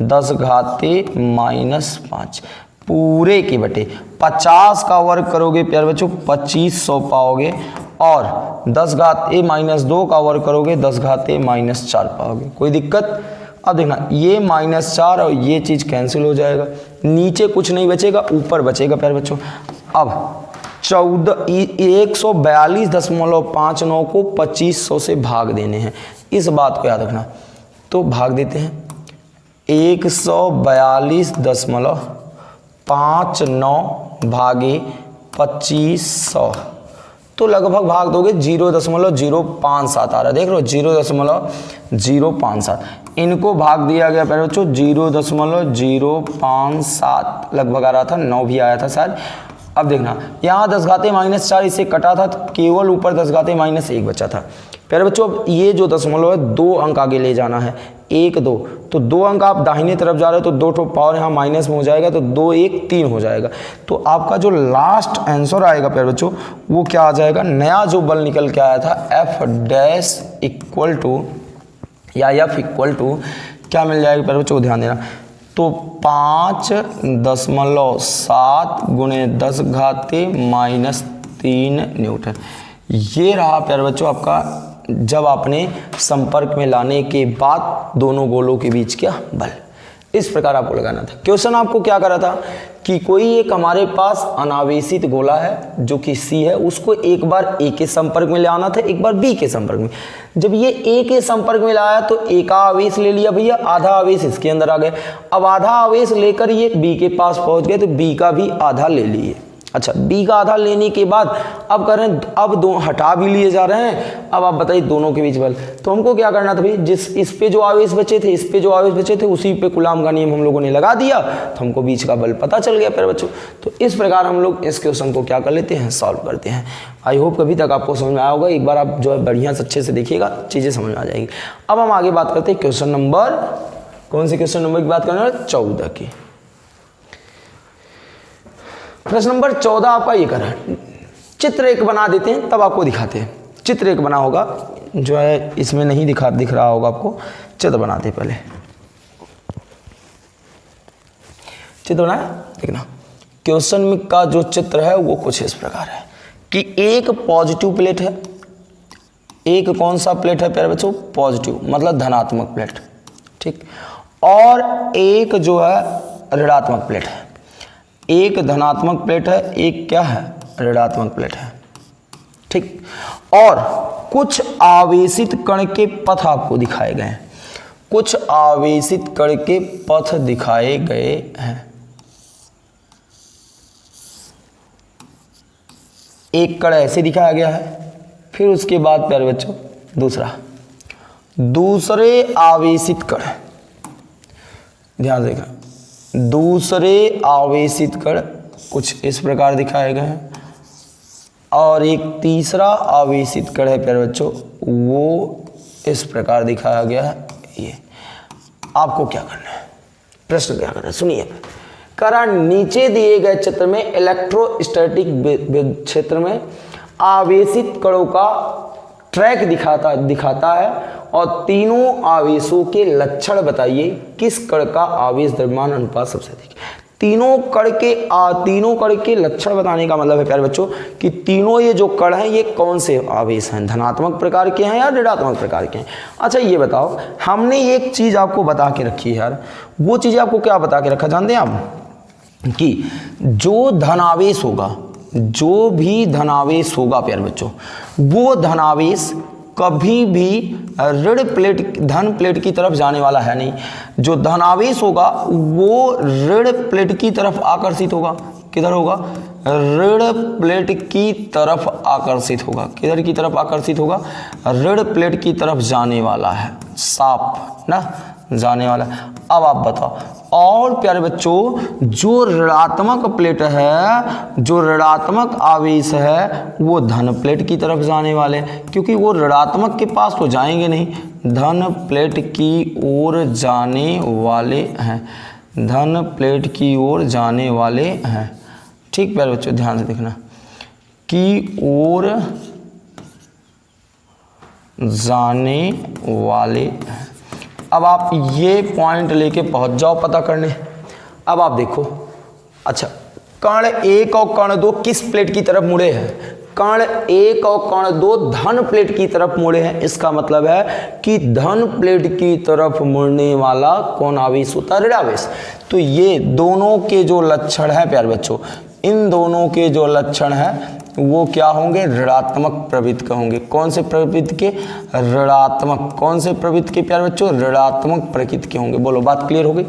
A: 10 घाते -5 पूरे के बटे 50 का वर्ग करोगे प्यारे बच्चों 2500 पाओगे और 10 घाते -2 का वर्ग करोगे 10 घाते -4 पाओगे। कोई दिक्कत? अब देखना ये -4 और ये चीज़ कैंसिल हो जाएगा, नीचे कुछ नहीं बचेगा, ऊपर बचेगा प्यारे बच्चों। अब 142.59 को 2500 से भाग देने हैं, इस बात को याद रखना। तो भाग देते हैं, 142.59 भागे 2500, तो लगभग भाग दोगे 0.057 आ रहा है। देख लो 0.057, इनको भाग दिया गया प्यारे बच्चों 0.057 लगभग आ रहा था, 9 भी आया था शायद। अब देखना यहाँ 10 घाते -4 इससे कटा था, तो केवल ऊपर 10 घाते -1 बचा था प्यारे बच्चों। अब ये जो दशमलव है 2 अंक आगे ले जाना है, 1 2, तो 2 अंक आप दाहिने तरफ जा रहे हो तो 2 ठो पावर यहाँ माइनस में हो जाएगा, तो 2 1 3 हो जाएगा। तो आपका जो लास्ट आंसर आएगा प्यारे बच्चों वो क्या आ जाएगा? नया जो बल निकल के आया था F डैश इक्वल टू या F इक्वल टू क्या मिल जाएगा प्यारे बच्चों? ध्यान देना, तो 5.7 गुणे 10 घाते -3 न्यूटन। ये रहा प्यारे बच्चों आपका जब आपने संपर्क में लाने के बाद दोनों गोलों के बीच क्या बल। इस प्रकार आपको लगाना था। क्वेश्चन आपको क्या करा था कि कोई एक हमारे पास अनावेशित गोला है जो कि C है, उसको एक बार A के संपर्क में ले आना था, एक बार B के संपर्क में। जब ये A के संपर्क में लाया तो A का आवेश ले लिया भैया, आधा आवेश इसके अंदर आ गए। अब आधा आवेश लेकर ये B के पास पहुंच गए तो B का भी आधा ले लिए। अच्छा, B का आधा लेने के बाद अब कर रहे हैं, अब दो हटा भी लिए जा रहे हैं। अब आप बताइए दोनों के बीच बल, तो हमको क्या करना था भाई, जिस इस पे जो आवेश बचे थे, इस पे जो आवेश बचे थे, उसी पे कूलाम का नियम हम लोगों ने लगा दिया, तो हमको बीच का बल पता चल गया प्यारे बच्चों। तो इस प्रकार हम लोग इस क्वेश्चन को क्या कर लेते हैं, सॉल्व करते हैं। आई होप कभी तक आपको समझ में आया होगा, एक बार आप जो है बढ़िया से अच्छे से देखिएगा, चीज़ें समझ में आ जाएगी। अब हम आगे बात करते हैं क्वेश्चन नंबर, कौन से क्वेश्चन नंबर की बात करना है? 14 की। प्रश्न नंबर 14 आपका ये करा है, चित्र एक बना देते हैं तब आपको दिखाते हैं। चित्र एक बना होगा जो है इसमें नहीं दिख रहा होगा आपको, चित्र बनाते हैं पहले। चित्र बना देखना, क्वेश्चन का जो चित्र है वो कुछ इस प्रकार है कि एक पॉजिटिव प्लेट है, एक कौन सा प्लेट है प्यारे बच्चों? पॉजिटिव, मतलब धनात्मक प्लेट, ठीक, और एक जो है ऋणात्मक प्लेट है। एक धनात्मक प्लेट है, एक क्या है? ऋणात्मक प्लेट है, ठीक। और कुछ आवेशित कण के पथ आपको दिखाए गए हैं, कुछ आवेशित कण के पथ दिखाए गए हैं। एक कण ऐसे दिखाया गया है, फिर उसके बाद प्यारे बच्चों दूसरे आवेशित कण, ध्यान देगा, दूसरे आवेशित कण कुछ इस प्रकार दिखाए गए हैं, और एक तीसरा आवेशित कण है प्यारे बच्चों, वो इस प्रकार दिखाया गया है। ये आपको क्या करना है, प्रश्न क्या करना है सुनिए। करा नीचे दिए गए चित्र में इलेक्ट्रोस्टैटिक क्षेत्र में आवेशित कणों का ट्रैक दिखाता है और तीनों आवेशों के लक्षण बताइए। किस कण का आवेश द्रव्यमान अनुपात सबसे अधिक है? तीनों कण के लक्षण बताने का मतलब है प्यारे बच्चों कि तीनों ये जो कण हैं ये कौन से आवेश हैं, धनात्मक प्रकार के हैं या ऋणात्मक प्रकार के हैं। अच्छा ये बताओ, हमने एक चीज आपको बता के रखी है यार, वो चीज आपको क्या बता के रखा जानते हैं आप? कि जो धनावेश होगा, जो भी धनावेश होगा प्यारे बच्चों, वो धनावेश कभी भी धन प्लेट की तरफ जाने वाला है नहीं। जो धनावेश होगा वो ऋण प्लेट की तरफ आकर्षित होगा। किधर होगा? ऋण प्लेट की तरफ आकर्षित होगा। किधर की तरफ आकर्षित होगा? ऋण प्लेट की तरफ जाने वाला है, साफ ना, जाने वाला है। अब आप बताओ, और प्यारे बच्चों जो ऋणात्मक प्लेट है, जो ऋणात्मक आवेश है, वो धन प्लेट की तरफ जाने वाले, क्योंकि वो ऋणात्मक के पास तो जाएंगे नहीं, धन प्लेट की ओर जाने वाले हैं, धन प्लेट की ओर जाने वाले हैं। ठीक प्यारे बच्चों, ध्यान से देखना, की ओर जाने वाले हैं। अब आप ये पॉइंट लेके पहुंच जाओ पता करने। अब आप देखो, अच्छा कण 1 और कण 2 किस प्लेट की तरफ मुड़े हैं? कण 1 और कण 2 धन प्लेट की तरफ मुड़े हैं। इसका मतलब है कि धन प्लेट की तरफ मुड़ने वाला कौन आवेश होता है? ऋणावेश। तो ये दोनों के जो लक्षण हैं प्यारे बच्चों, इन दोनों के जो लक्षण हैं वो क्या होंगे? ऋणात्मक प्रवृत्ति के होंगे। कौन से प्रवृत्ति के? ऋणात्मक। कौन से प्रवृत्ति के प्यारे बच्चों? ऋणात्मक प्रकृति के होंगे। बोलो, बात क्लियर हो गई?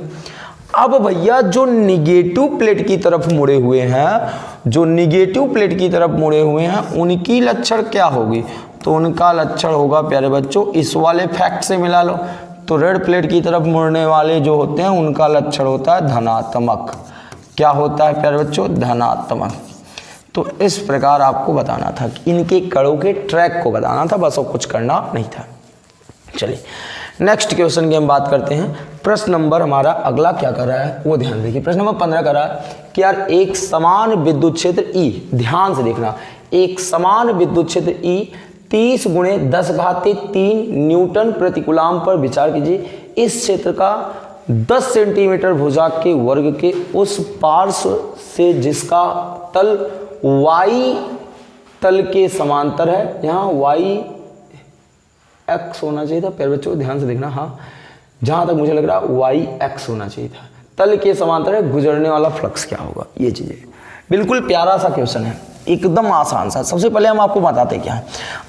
A: अब भैया जो निगेटिव प्लेट की तरफ मुड़े हुए हैं, जो निगेटिव प्लेट की तरफ मुड़े हुए हैं, उनकी लक्षण क्या होगी? तो उनका लक्षण होगा प्यारे बच्चों, इस वाले फैक्ट से मिला लो। तो ऋण प्लेट की तरफ मुड़ने वाले जो होते हैं उनका लक्षण होता है धनात्मक। क्या होता है प्यारे बच्चों? धनात्मक। तो इस प्रकार आपको बताना था कि इनके कणों के ट्रैक को बताना था, बस और कुछ करना नहीं था। चलिए नेक्स्ट क्वेश्चन की हम बात करते हैं। प्रश्न नंबर हमारा अगला क्या कर रहा है वो ध्यान देखिए। प्रश्न नंबर 15 कर रहा है कि यार एक समान विद्युत क्षेत्र E, ध्यान से देखना, एक समान विद्युत क्षेत्र E 30 गुणे 10⁻³ न्यूटन प्रति कूलम पर विचार कीजिए। इस क्षेत्र का 10 सेंटीमीटर भुजा के वर्ग के उस पार्श्व से जिसका तल y तल के समांतर है, यहाँ y x होना चाहिए था प्यारे बच्चों, ध्यान से देखना। हाँ, जहाँ तक मुझे लग रहा है y x होना चाहिए था। तल के समांतर है, गुजरने वाला फ्लक्स क्या होगा? ये चीज़ें बिल्कुल प्यारा सा क्वेश्चन है, एकदम आसान सा। सबसे पहले हम आपको बताते क्या है,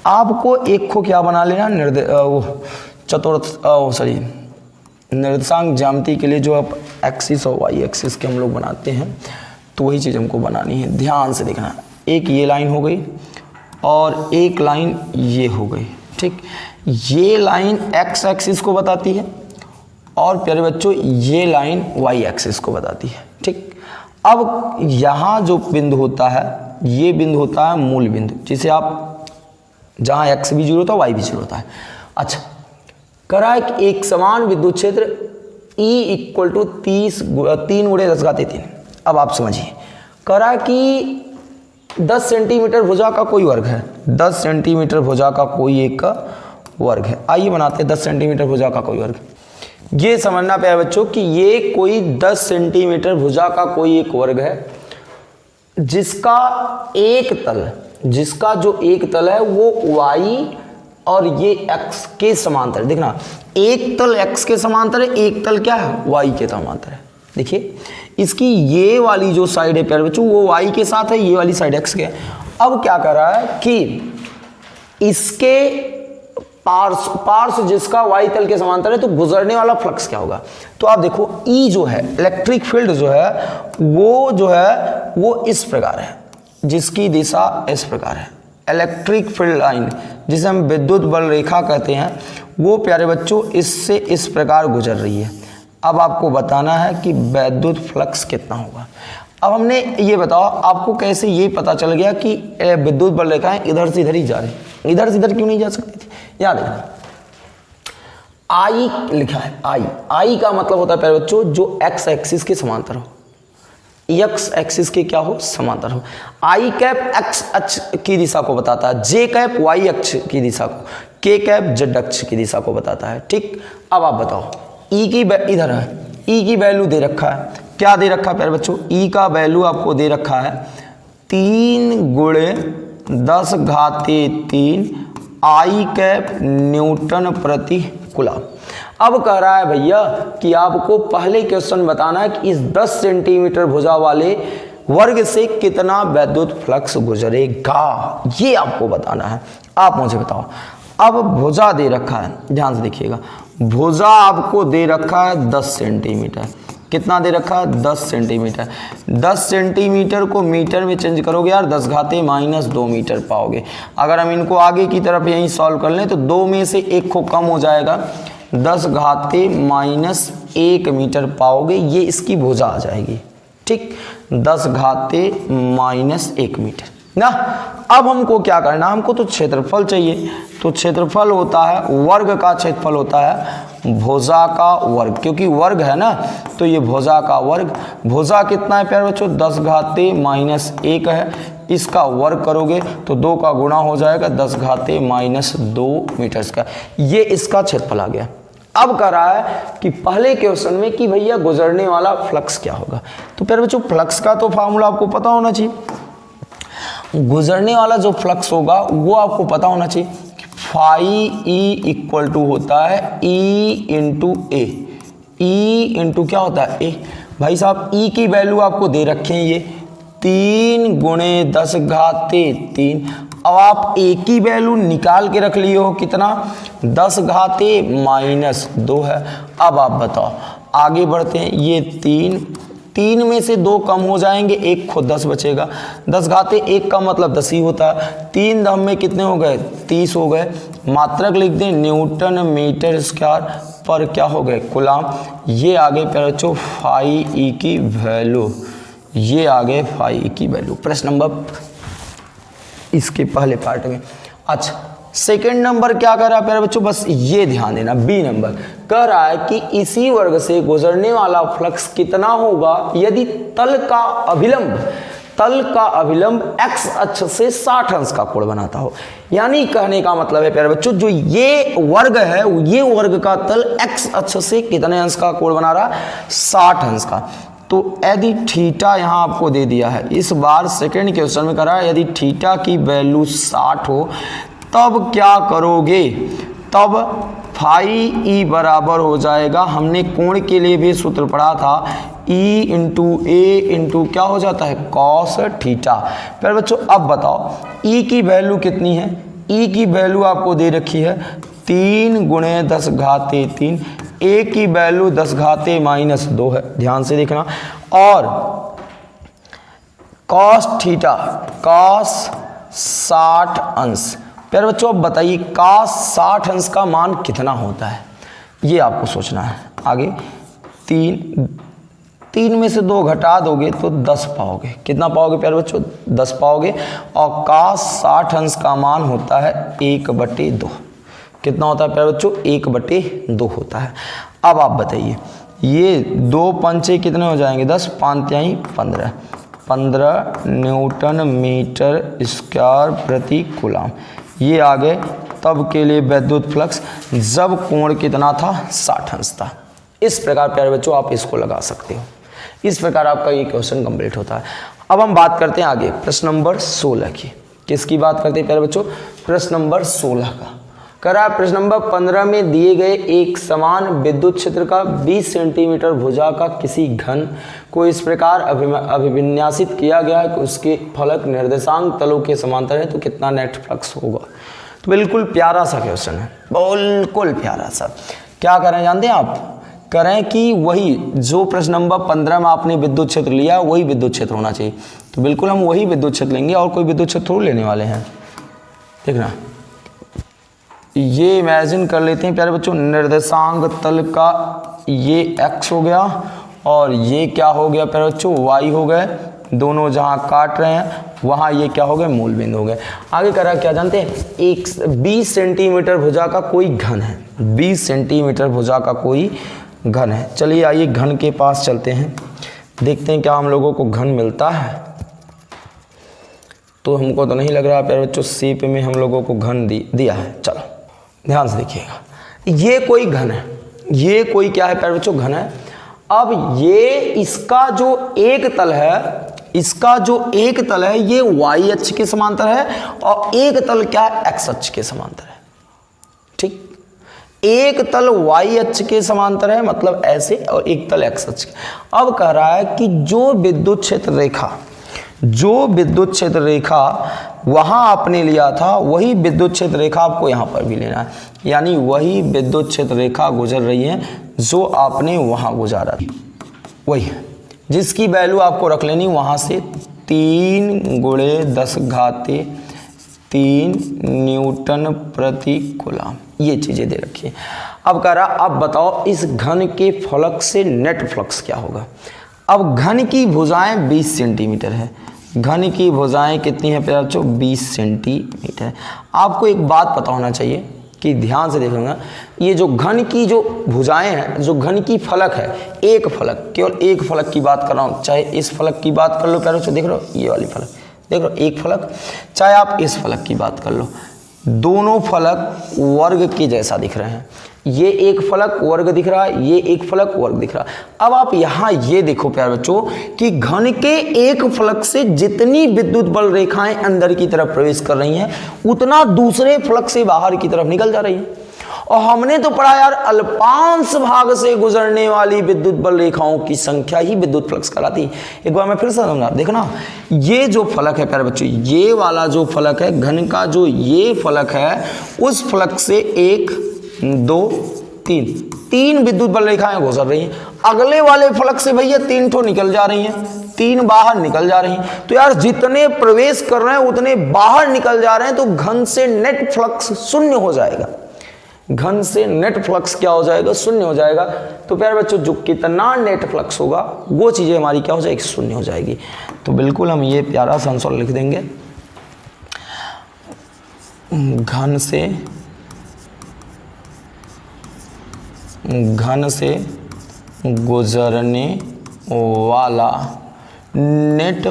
A: आपको एक को क्या बना लेना, निर्देशांक ज्यामिति के लिए जो आप एक्सिस और वाई एक्सिस के हम लोग बनाते हैं, तो वही चीज़ हमको बनानी है। ध्यान से देखना, एक ये लाइन हो गई और एक लाइन ये हो गई। ठीक, ये लाइन एक्स एक्सिस को बताती है और प्यारे बच्चों ये लाइन वाई एक्सिस को बताती है। ठीक, अब यहाँ जो बिंदु होता है, ये बिंदु होता है मूल बिंदु, जिसे आप जहाँ एक्स भी 0 होता है वाई भी 0 होता है। अच्छा, करा एक समान विद्युत क्षेत्र E = 3 गुणे 10⁻³ अब आप समझिए, करा कि 10 सेंटीमीटर भुजा का कोई वर्ग है, 10 सेंटीमीटर भुजा का कोई एक वर्ग है। आइए बनाते हैं 10 सेंटीमीटर भुजा का कोई वर्ग। ये समझना पे है बच्चों कि ये कोई 10 सेंटीमीटर भुजा का कोई एक वर्ग है, जिसका एक तल, जिसका जो एक तल है वो y और ये x के समांतर। देखना, एक तल x के समांतर है, एक तल क्या है? y के समांतर है। देखिए इसकी ये वाली जो साइड है प्यारे बच्चों वो y के साथ है, ये वाली साइड x के है। अब क्या कर रहा है कि इसके पार्श्व जिसका y तल के समांतर है, तो गुजरने वाला फ्लक्स क्या होगा? तो आप देखो E जो है, इलेक्ट्रिक फील्ड जो है वो इस प्रकार है, जिसकी दिशा इस प्रकार है। इलेक्ट्रिक फील्ड लाइन जिसे हम विद्युत बल रेखा कहते हैं, वो प्यारे बच्चों इससे इस प्रकार गुजर रही है। अब आपको बताना है कि विद्युत फ्लक्स कितना होगा। अब हमने ये बताओ, आपको कैसे ये पता चल गया कि विद्युत बल रेखाएं इधर से इधर ही जा रही, इधर से इधर क्यों नहीं जा सकती थी? याद देखना, I लिखा है, I का मतलब होता है प्यारे बच्चों जो x एक्सिस के समांतर हो। एक्स एक्सिस के क्या हो, समांतर हो। आई कैप एक्स अक्ष की दिशा को बताता है, जे कैप वाई अक्ष की दिशा को, के कैप जेड अक्ष की दिशा को बताता है। ठीक, अब आप बताओ ई की इधर है, ई की वैल्यू दे रखा है, क्या दे रखा है प्यारे बच्चों, ई का वैल्यू आपको दे रखा है 3 गुणे 10 घाते 3 आई कैप न्यूटन प्रति कूलम। अब कह रहा है भैया कि आपको पहले क्वेश्चन बताना है कि इस 10 सेंटीमीटर भुजा वाले वर्ग से कितना विद्युत फ्लक्स गुजरेगा, ये आपको बताना है। आप मुझे बताओ, अब भुजा दे रखा है, ध्यान से देखिएगा, भुजा आपको दे रखा है 10 सेंटीमीटर, कितना दे रखा है 10 सेंटीमीटर। 10 सेंटीमीटर को मीटर में चेंज करोगे यार 10 घाते -2 मीटर पाओगे। अगर हम इनको आगे की तरफ यहीं सॉल्व कर लें तो 2 में से 1 को कम हो जाएगा, 10 घाते -1 मीटर पाओगे, ये इसकी भुजा आ जाएगी। ठीक, 10 घाते -1 मीटर ना। अब हमको क्या करना, हमको तो क्षेत्रफल चाहिए, तो क्षेत्रफल होता है वर्ग का क्षेत्रफल होता है भुजा का वर्ग, क्योंकि वर्ग है ना, तो ये भुजा का वर्ग। भुजा कितना है प्यारे बच्चों, 10 घाते -1 है, इसका वर्ग करोगे तो 2 का गुणा हो जाएगा 10 घाते -2 मीटर का, ये इसका क्षेत्रफल आ गया। अब कह रहा है कि पहले क्वेश्चन में कि भैया गुजरने वाला फ्लक्स क्या होगा, तो प्यारे बच्चों फ्लक्स का तो फॉर्मूला आपको पता होना चाहिए। गुजरने वाला जो फ्लक्स होगा वो आपको पता होना चाहिए, फाई ई इक्वल टू होता है ई इंटू ए, ई इंटू क्या होता है ए। भाई साहब ई की वैल्यू आपको दे रखे हैं ये 3 गुणे 10 घाते 3। अब आप ए की वैल्यू निकाल के रख लिए हो, कितना 10 घाते -2 है। अब आप बताओ आगे बढ़ते हैं, ये 3 में से 2 कम हो जाएंगे, 1 खुद 10 बचेगा, 10 घाते 1 का मतलब 10 ही होता है। 3 दम में कितने हो गए 30 हो गए। मात्रक लिख दें न्यूटन मीटर स्क्वायर पर क्या हो गए कूलम। ये आगे प्यारे बच्चों फाई ई की वैल्यू, ये आगे फाई ई की वैल्यू। प्रश्न नंबर इसके पहले पार्ट में। अच्छा सेकंड नंबर क्या कर रहा है प्यारे बच्चों, बस ये ध्यान देना, बी नंबर कह रहा है कि इसी वर्ग से गुजरने वाला फ्लक्स कितना होगा यदि तल का अभिलंब x अक्ष से 60 अंश का कोण बनाता हो। यानी कहने का मतलब है प्यारे बच्चों, जो ये वर्ग है, ये वर्ग का तल x अक्ष से कितने अंश का कोण बना रहा है 60 अंश का। तो यदि थीटा यहाँ आपको दे दिया है, इस बार सेकंड क्वेश्चन में कह रहा है यदि थीटा की वैल्यू 60 हो तब क्या करोगे, तब फाई ई बराबर हो जाएगा, हमने कोण के लिए भी सूत्र पढ़ा था, ई इंटू ए इंटू क्या हो जाता है कॉस थीटा। फिर बच्चों अब बताओ ई की वैल्यू कितनी है, ई की वैल्यू आपको दे रखी है 3 गुणे 10 घाते 3, ए की वैल्यू 10 घाते -2 है, ध्यान से देखना। और कॉस थीटा कॉस 60 अंश। प्यारे बच्चों अब बताइए कॉस 60 अंश का मान कितना होता है, ये आपको सोचना है। आगे 3 में से 2 घटा दोगे तो 10 पाओगे, कितना पाओगे प्यारे बच्चों 10 पाओगे। और कॉस 60 अंश का मान होता है 1/2, कितना होता है प्यारे बच्चों 1/2 होता है। अब आप बताइए ये 2 पंचे कितने हो जाएंगे 10, 5 तिहाई 15 न्यूटन मीटर स्क्वायर प्रति कूलम। ये आ गए तब के लिए विद्युत फ्लक्स जब कोण कितना था 60 अंश था। इस प्रकार प्यारे बच्चों आप इसको लगा सकते हो। इस प्रकार आपका ये क्वेश्चन कंप्लीट होता है। अब हम बात करते हैं आगे प्रश्न नंबर 16 की। किसकी बात करते हैं प्यारे बच्चों, प्रश्न नंबर 16 का। करा प्रश्न नंबर 15 में दिए गए एक समान विद्युत क्षेत्र का 20 सेंटीमीटर भुजा का किसी घन को इस प्रकार अभिविन्यासित किया गया है कि उसके फलक निर्देशांक तलों के समांतर है, तो कितना नेट फ्लक्स होगा। तो बिल्कुल प्यारा सा क्वेश्चन है, बिल्कुल प्यारा सा। क्या करें जानते हैं आप, करें कि वही जो प्रश्न नंबर 15 में आपने विद्युत क्षेत्र लिया वही विद्युत क्षेत्र होना चाहिए। तो बिल्कुल हम वही विद्युत क्षेत्र लेंगे और कोई विद्युत क्षेत्र थोड़ा लेने वाले हैं। देखना ये इमेजिन कर लेते हैं प्यारे बच्चों, निर्देशांक तल का ये x हो गया और ये क्या हो गया प्यारे बच्चों y हो गए, दोनों जहाँ काट रहे हैं वहाँ ये क्या हो गए मूल बिंदु हो गए। आगे करा क्या जानते हैं, 20 सेंटीमीटर भुजा का कोई घन है, 20 सेंटीमीटर भुजा का कोई घन है। चलिए आइए घन के पास चलते हैं। देखते हैं क्या हम लोगों को घन मिलता है। तो हमको तो नहीं लग रहा प्यारे बच्चों सी पे में हम लोगों को घन दिया है। चलो ध्यान से देखिएगा, ये कोई घन है, ये कोई क्या है प्यारे बच्चों घन है। अब ये इसका जो एक तल है, इसका जो एक तल है ये y अक्ष के समांतर है और एक तल क्या है x अक्ष के समांतर है। ठीक, एक तल y अक्ष के समांतर है मतलब ऐसे, और एक तल x अक्ष। अब कह रहा है कि जो विद्युत क्षेत्र रेखा, जो विद्युत क्षेत्र रेखा वहां आपने लिया था वही विद्युत क्षेत्र रेखा आपको यहां पर भी लेना है, यानी वही विद्युत क्षेत्र रेखा गुजर रही है जो आपने वहां गुजारा थी, वही है जिसकी वैल्यू आपको रख लेनी वहां से 3 × 10⁻³ न्यूटन प्रति कूलम, ये चीजें दे रखी है। अब कह रहा अब बताओ इस घन के फलक से नेट फ्लक्स क्या होगा। अब घन की भुजाएं 20 सेंटीमीटर है, घन की भुजाएं कितनी है प्यारे बच्चों 20 सेंटीमीटर। आपको एक बात पता होना चाहिए कि ध्यान से देखूंगा, ये जो घन की जो भुजाएं हैं, जो घन की फलक है, एक फलक, केवल एक फलक की बात कर रहा हूँ, चाहे इस फलक की बात कर लो प्यारे बच्चों, देख रहे हो ये वाली फलक, देख रहे हो एक फलक, चाहे आप इस फलक की बात कर लो, दोनों फलक वर्ग के जैसा दिख रहे हैं। ये एक फलक वर्ग दिख रहा है, ये एक फलक वर्ग दिख रहा है। अब आप यहाँ ये देखो प्यारे बच्चों कि घन के एक फलक से जितनी विद्युत बल रेखाएं अंदर की तरफ प्रवेश कर रही हैं उतना दूसरे फलक से बाहर की तरफ निकल जा रही है। और हमने तो पढ़ा यार अल्पांश भाग से गुजरने वाली विद्युत बल रेखाओं की संख्या ही विद्युत फ्लक्स कहलाती है। एक बार मैं फिर से समझा, देखना ये जो फलक है प्यारे बच्चों, ये वाला जो फलक है घन का, जो ये फलक है उस फलक से 1 2 3 विद्युत बल रेखाएं गुजर रही हैं। अगले वाले फलक से भैया 3 ठो निकल जा रही हैं, 3 बाहर निकल जा रही हैं। तो यार जितने प्रवेश कर रहे हैं उतने बाहर निकल जा रहे हैं, तो घन से नेट फ्लक्स शून्य हो जाएगा। घन से नेट फ्लक्स क्या हो जाएगा, शून्य हो जाएगा। तो प्यारे बच्चों जो कितना नेट फ्लक्स होगा वो चीजें हमारी क्या हो जाएगी, शून्य हो जाएगी। तो बिल्कुल हम ये प्यारा सा आंसर लिख देंगे, घन से गुजरने वाला नेट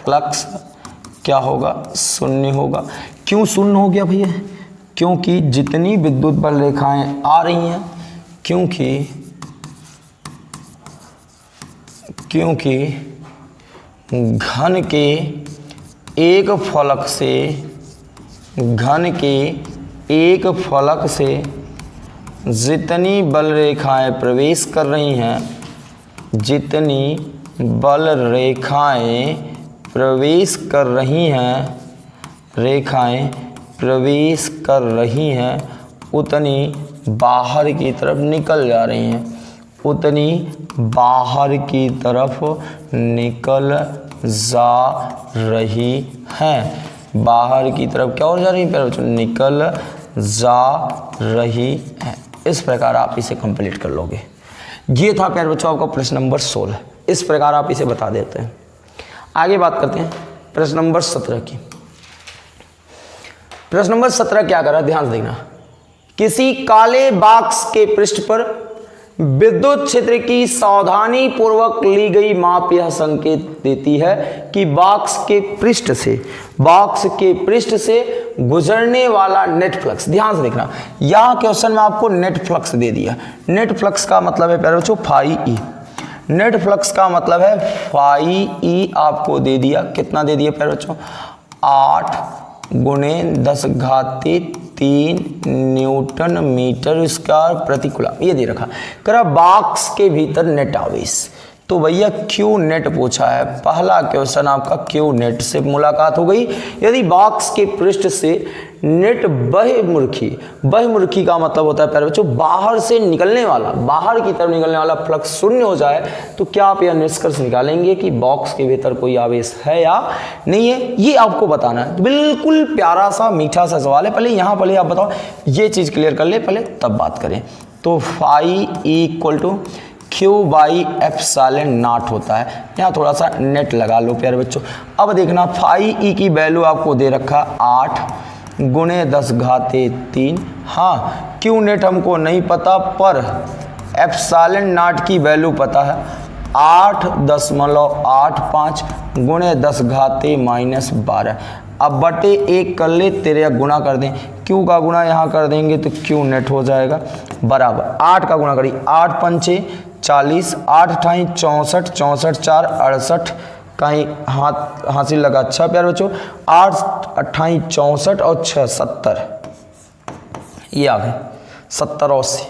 A: फ्लक्स क्या होगा, शून्य होगा। क्यों शून्य हो गया भैया, क्योंकि जितनी विद्युत बल रेखाएं आ रही हैं, क्योंकि घन के एक फलक से जितनी बल रेखाएं प्रवेश कर रही हैं, जितनी बल रेखाएं प्रवेश कर रही हैं उतनी बाहर की तरफ निकल जा रही हैं, उतनी बाहर की तरफ निकल जा रही हैं, बाहर की तरफ क्या हो जा रही है, निकल जा रही है। इस प्रकार आप इसे कंप्लीट कर लोगे। ये था प्यारे बच्चों आपका प्रश्न नंबर 16। इस प्रकार आप इसे बता देते हैं। आगे बात करते हैं प्रश्न नंबर 17 की। प्रश्न नंबर 17 क्या कर रहा है, ध्यान से देखना। किसी काले बॉक्स के पृष्ठ पर विद्युत क्षेत्र की सावधानी पूर्वक ली गई माप यह संकेत देती है कि बॉक्स के पृष्ठ से गुजरने वाला नेट फ्लक्स, ध्यान से देखना, यह क्वेश्चन में आपको नेट फ्लक्स दे दिया। नेट फ्लक्स का मतलब है प्यारे बच्चों फाई ई, नेट फ्लक्स का मतलब है फाई ई आपको दे दिया। कितना दे दिया प्यारे बच्चों, 8 × 10⁻³ न्यूटन मीटर स्क्वायर प्रति कूलम, ये दे रखा। करा बॉक्स के भीतर नेट आवेश, तो भैया क्यू नेट पूछा है। पहला क्वेश्चन आपका क्यू नेट से मुलाकात हो गई। यदि बॉक्स के पृष्ठ से नेट बहिर्मुखी का मतलब होता है प्यारे बच्चों बाहर से निकलने वाला, बाहर की तरफ निकलने वाला फ्लक्स शून्य हो जाए, तो क्या आप यह निष्कर्ष निकालेंगे कि बॉक्स के भीतर कोई आवेश है या नहीं है, ये आपको बताना है। बिल्कुल प्यारा सा मीठा सा सवाल है। पहले आप बताओ, ये चीज क्लियर कर ले पहले, तब बात करें। तो फाई = Q/ε0 होता है। यहाँ थोड़ा सा नेट लगा लो प्यारे बच्चों। अब देखना फाई ई की वैल्यू आपको दे रखा 8 × 10⁻³ हाँ, क्यू नेट हमको नहीं पता, पर एप्सिलॉन नॉट की वैल्यू पता है 8.85 गुणे 10 घाते -12। अब बटे 1 कर ले, तेरे गुणा कर दें, क्यू का गुणा यहाँ कर देंगे तो क्यू नेट हो जाएगा बराबर 8 का गुणा करिए 8 पंचे 40, 8 अठाई 64, 64 4 68, कहीं हासिल लगा। अच्छा प्यार बच्चों 8 अट्ठाई 64 और 6 70, ये आ गए 70 और 80।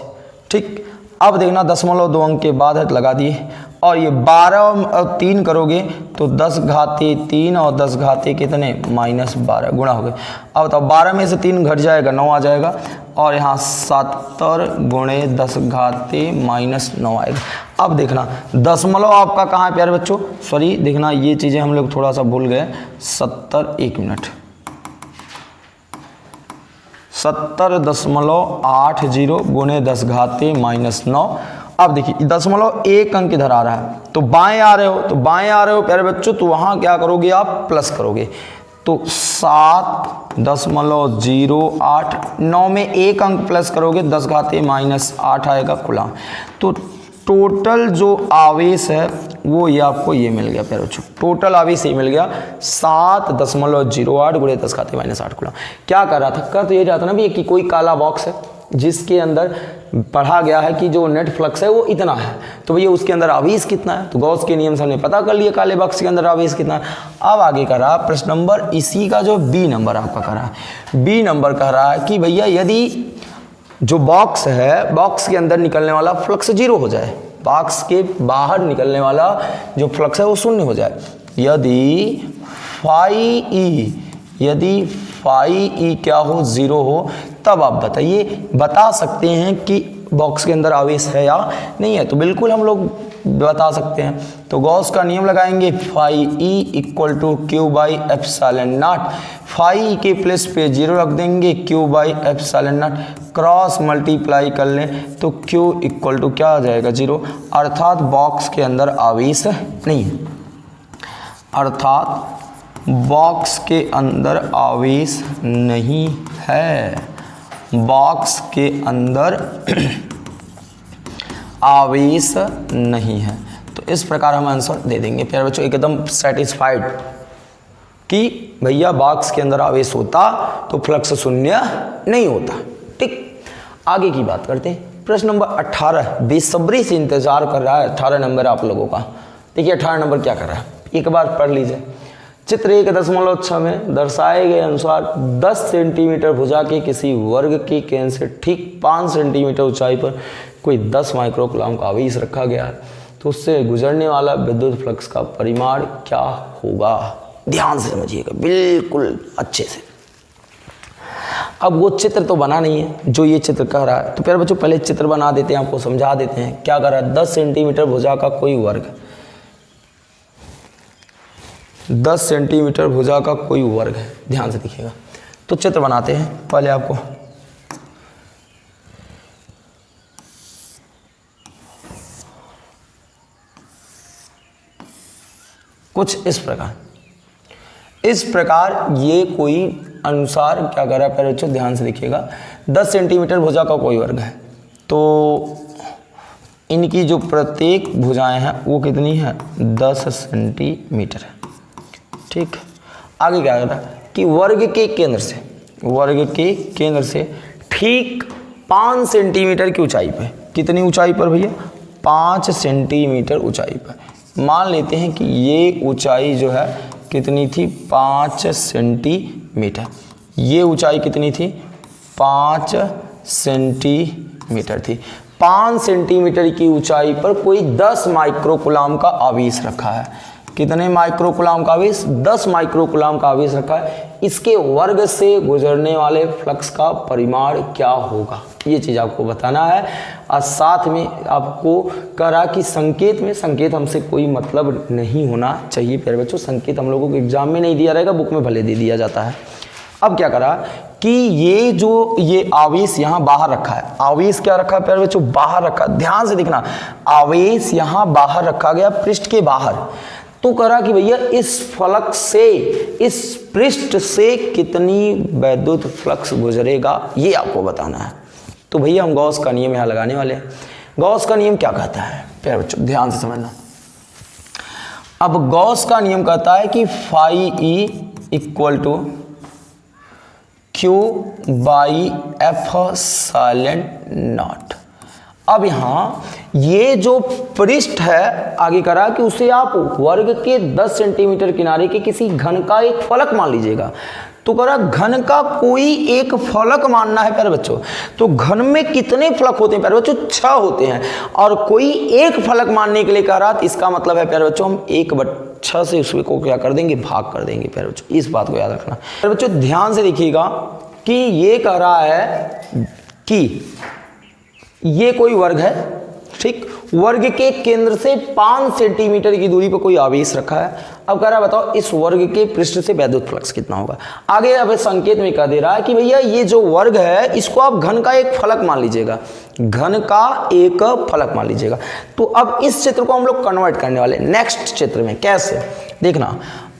A: ठीक, अब देखना 0.2 अंक के बाद है लगा दिए, और ये 12 और 3 करोगे तो 10 घाते 3 और 10 घाते कितने -12 गुणा हो गए। अब बताओ 12 में से 3 घट जाएगा 9 आ जाएगा, और यहाँ 70 गुणे 10 घाते -9 आएगा। अब देखना दशमलव आपका कहाँ है प्यारे बच्चों, सॉरी देखना ये चीज़ें हम लोग थोड़ा सा भूल गए। 70 1 मिनट 70.80 गुणे 10 घाते -9। अब देखिए 0.1 अंक इधर आ रहा है, तो बाएं आ रहे हो, तो बाएं आ रहे हो प्यारे बच्चों, तो वहाँ क्या करोगे आप प्लस करोगे, तो 7.08, 9 में 1 अंक प्लस करोगे 10 घाते -8 आएगा कूलम। तो टोटल जो आवेश है वो ये आपको ये मिल गया प्यारे बच्चों, टोटल आवेश ये मिल गया 7.08 गुणे 10 घाते -8 कूलम। क्या कर रहा था, कर तो ये जाता ना भी कि कोई काला बॉक्स है जिसके अंदर पढ़ा गया है कि जो नेट फ्लक्स है वो इतना है, तो भैया उसके अंदर आवेश कितना है, तो गॉस के नियम से हमने पता कर लिया काले बॉक्स के अंदर आवेश कितना है। अब आगे कर रहा है प्रश्न नंबर इसी का जो बी नंबर आपका कर रहा है, बी नंबर कह रहा है कि भैया यदि जो बॉक्स है, बॉक्स के अंदर निकलने वाला फ्लक्स 0 हो जाए, बॉक्स के बाहर निकलने वाला जो फ्लक्स है वो 0 हो जाए, यदि फाई ई क्या हो 0 हो, तब आप बताइए, बता सकते हैं कि बॉक्स के अंदर आवेश है या नहीं है। तो बिल्कुल हम लोग बता सकते हैं, तो गॉस का नियम लगाएंगे, phi E equal to Q by epsilon naught, phi के प्लेस पे 0 रख देंगे, Q by epsilon naught, cross multiply कर लें तो क्यू इक्वल टू क्या आ जाएगा 0, अर्थात बॉक्स के अंदर आवेश नहीं है, अर्थात बॉक्स के अंदर आवेश नहीं है, बॉक्स के अंदर आवेश नहीं है। तो इस प्रकार हम आंसर दे देंगे प्यारे बच्चों, एकदम सेटिस्फाइड कि भैया बॉक्स के अंदर आवेश होता तो फ्लक्स 0 नहीं होता। ठीक, आगे की बात करते हैं। प्रश्न नंबर 18 बेसब्री से इंतजार कर रहा है, 18 नंबर आप लोगों का। देखिए 18 नंबर क्या कर रहा है, एक बार पढ़ लीजिए। चित्र 1.6 में दर्शाए गए अनुसार 10 सेंटीमीटर भुजा के किसी वर्ग के केंद्र से ठीक 5 सेंटीमीटर ऊंचाई पर कोई 10 माइक्रोकूलम का आवेश रखा गया है, तो उससे गुजरने वाला विद्युत फ्लक्स का परिमाण क्या होगा। ध्यान से समझिएगा बिल्कुल अच्छे से। अब वो चित्र तो बना नहीं है जो ये चित्र कह रहा है, तो प्यारे बच्चों पहले चित्र बना देते हैं, आपको समझा देते हैं क्या कर रहा है। 10 सेंटीमीटर भुजा का कोई वर्ग, 10 सेंटीमीटर भुजा का कोई वर्ग है, ध्यान से देखिएगा। तो चित्र बनाते हैं पहले आपको, कुछ इस प्रकार ये कोई अनुसार क्या कर रहा है पहले बच्चों ध्यान से देखिएगा। 10 सेंटीमीटर भुजा का कोई वर्ग है, तो इनकी जो प्रत्येक भुजाएं हैं वो कितनी है 10 सेंटीमीटर है। ठीक, आगे क्या कहता है कि वर्ग के केंद्र से ठीक 5 सेंटीमीटर की ऊंचाई पर, कितनी ऊंचाई पर भैया 5 सेंटीमीटर ऊंचाई पर, मान लेते हैं कि ये ऊंचाई जो है कितनी थी 5 सेंटीमीटर, ये ऊंचाई कितनी थी 5 सेंटीमीटर थी। 5 सेंटीमीटर की ऊंचाई पर कोई 10 माइक्रोकूलम का आवेश रखा है, कितने माइक्रोकूलम का आवेश 10 माइक्रोकूलम का आवेश रखा है। इसके वर्ग से गुजरने वाले फ्लक्स का परिमाण क्या होगा, ये चीज़ आपको बताना है। और साथ में आपको कह रहा कि संकेत हमसे कोई मतलब नहीं होना चाहिए प्यारे बच्चों, संकेत हम लोगों को एग्जाम में नहीं दिया रहेगा, बुक में भले दे दिया जाता है। अब क्या करा कि ये आवेश यहाँ बाहर रखा है, आवेश क्या रखा है प्यारे बच्चों बाहर रखा, ध्यान से देखना, आवेश यहाँ बाहर रखा गया पृष्ठ के बाहर। तो करा कि भैया इस फ्लक्स से, इस पृष्ठ से कितनी वैद्युत फ्लक्स गुजरेगा ये आपको बताना है। तो भैया हम गॉस का नियम यहाँ लगाने वाले हैं। गॉस का नियम क्या कहता है प्यारे बच्चों, ध्यान से समझना। अब गॉस का नियम कहता है कि phi E equal to Q by epsilon naught. अब यहाँ ये जो पृष्ठ है आगे करा कि उसे आप वर्ग के 10 सेंटीमीटर किनारे के किसी घन का एक फलक मान लीजिएगा। तो करा घन का कोई एक फलक मानना है प्यारे बच्चों। तो घन में कितने फलक होते हैं प्यारे बच्चों? 6 होते हैं, और कोई एक फलक मानने के लिए कह रहा, इसका मतलब है प्यारे बच्चों हम 1/6 से उसको को क्या कर देंगे, भाग कर देंगे प्यारे बच्चों। इस बात को याद रखना प्यारे बच्चों। ध्यान से देखिएगा कि ये कह रहा है कि ये कोई वर्ग है, ठीक, वर्ग के केंद्र से 5 सेंटीमीटर की दूरी पर कोई आवेश रखा है। अब कह रहा है बताओ इस वर्ग के पृष्ठ से वैद्युत फ्लक्स कितना होगा। आगे अब संकेत में कह दे रहा है कि भैया ये जो वर्ग है इसको आप घन का एक फलक मान लीजिएगा, घन का एक फलक मान लीजिएगा। तो अब इस चित्र को हम लोग कन्वर्ट करने वाले नेक्स्ट चित्र में। कैसे देखना,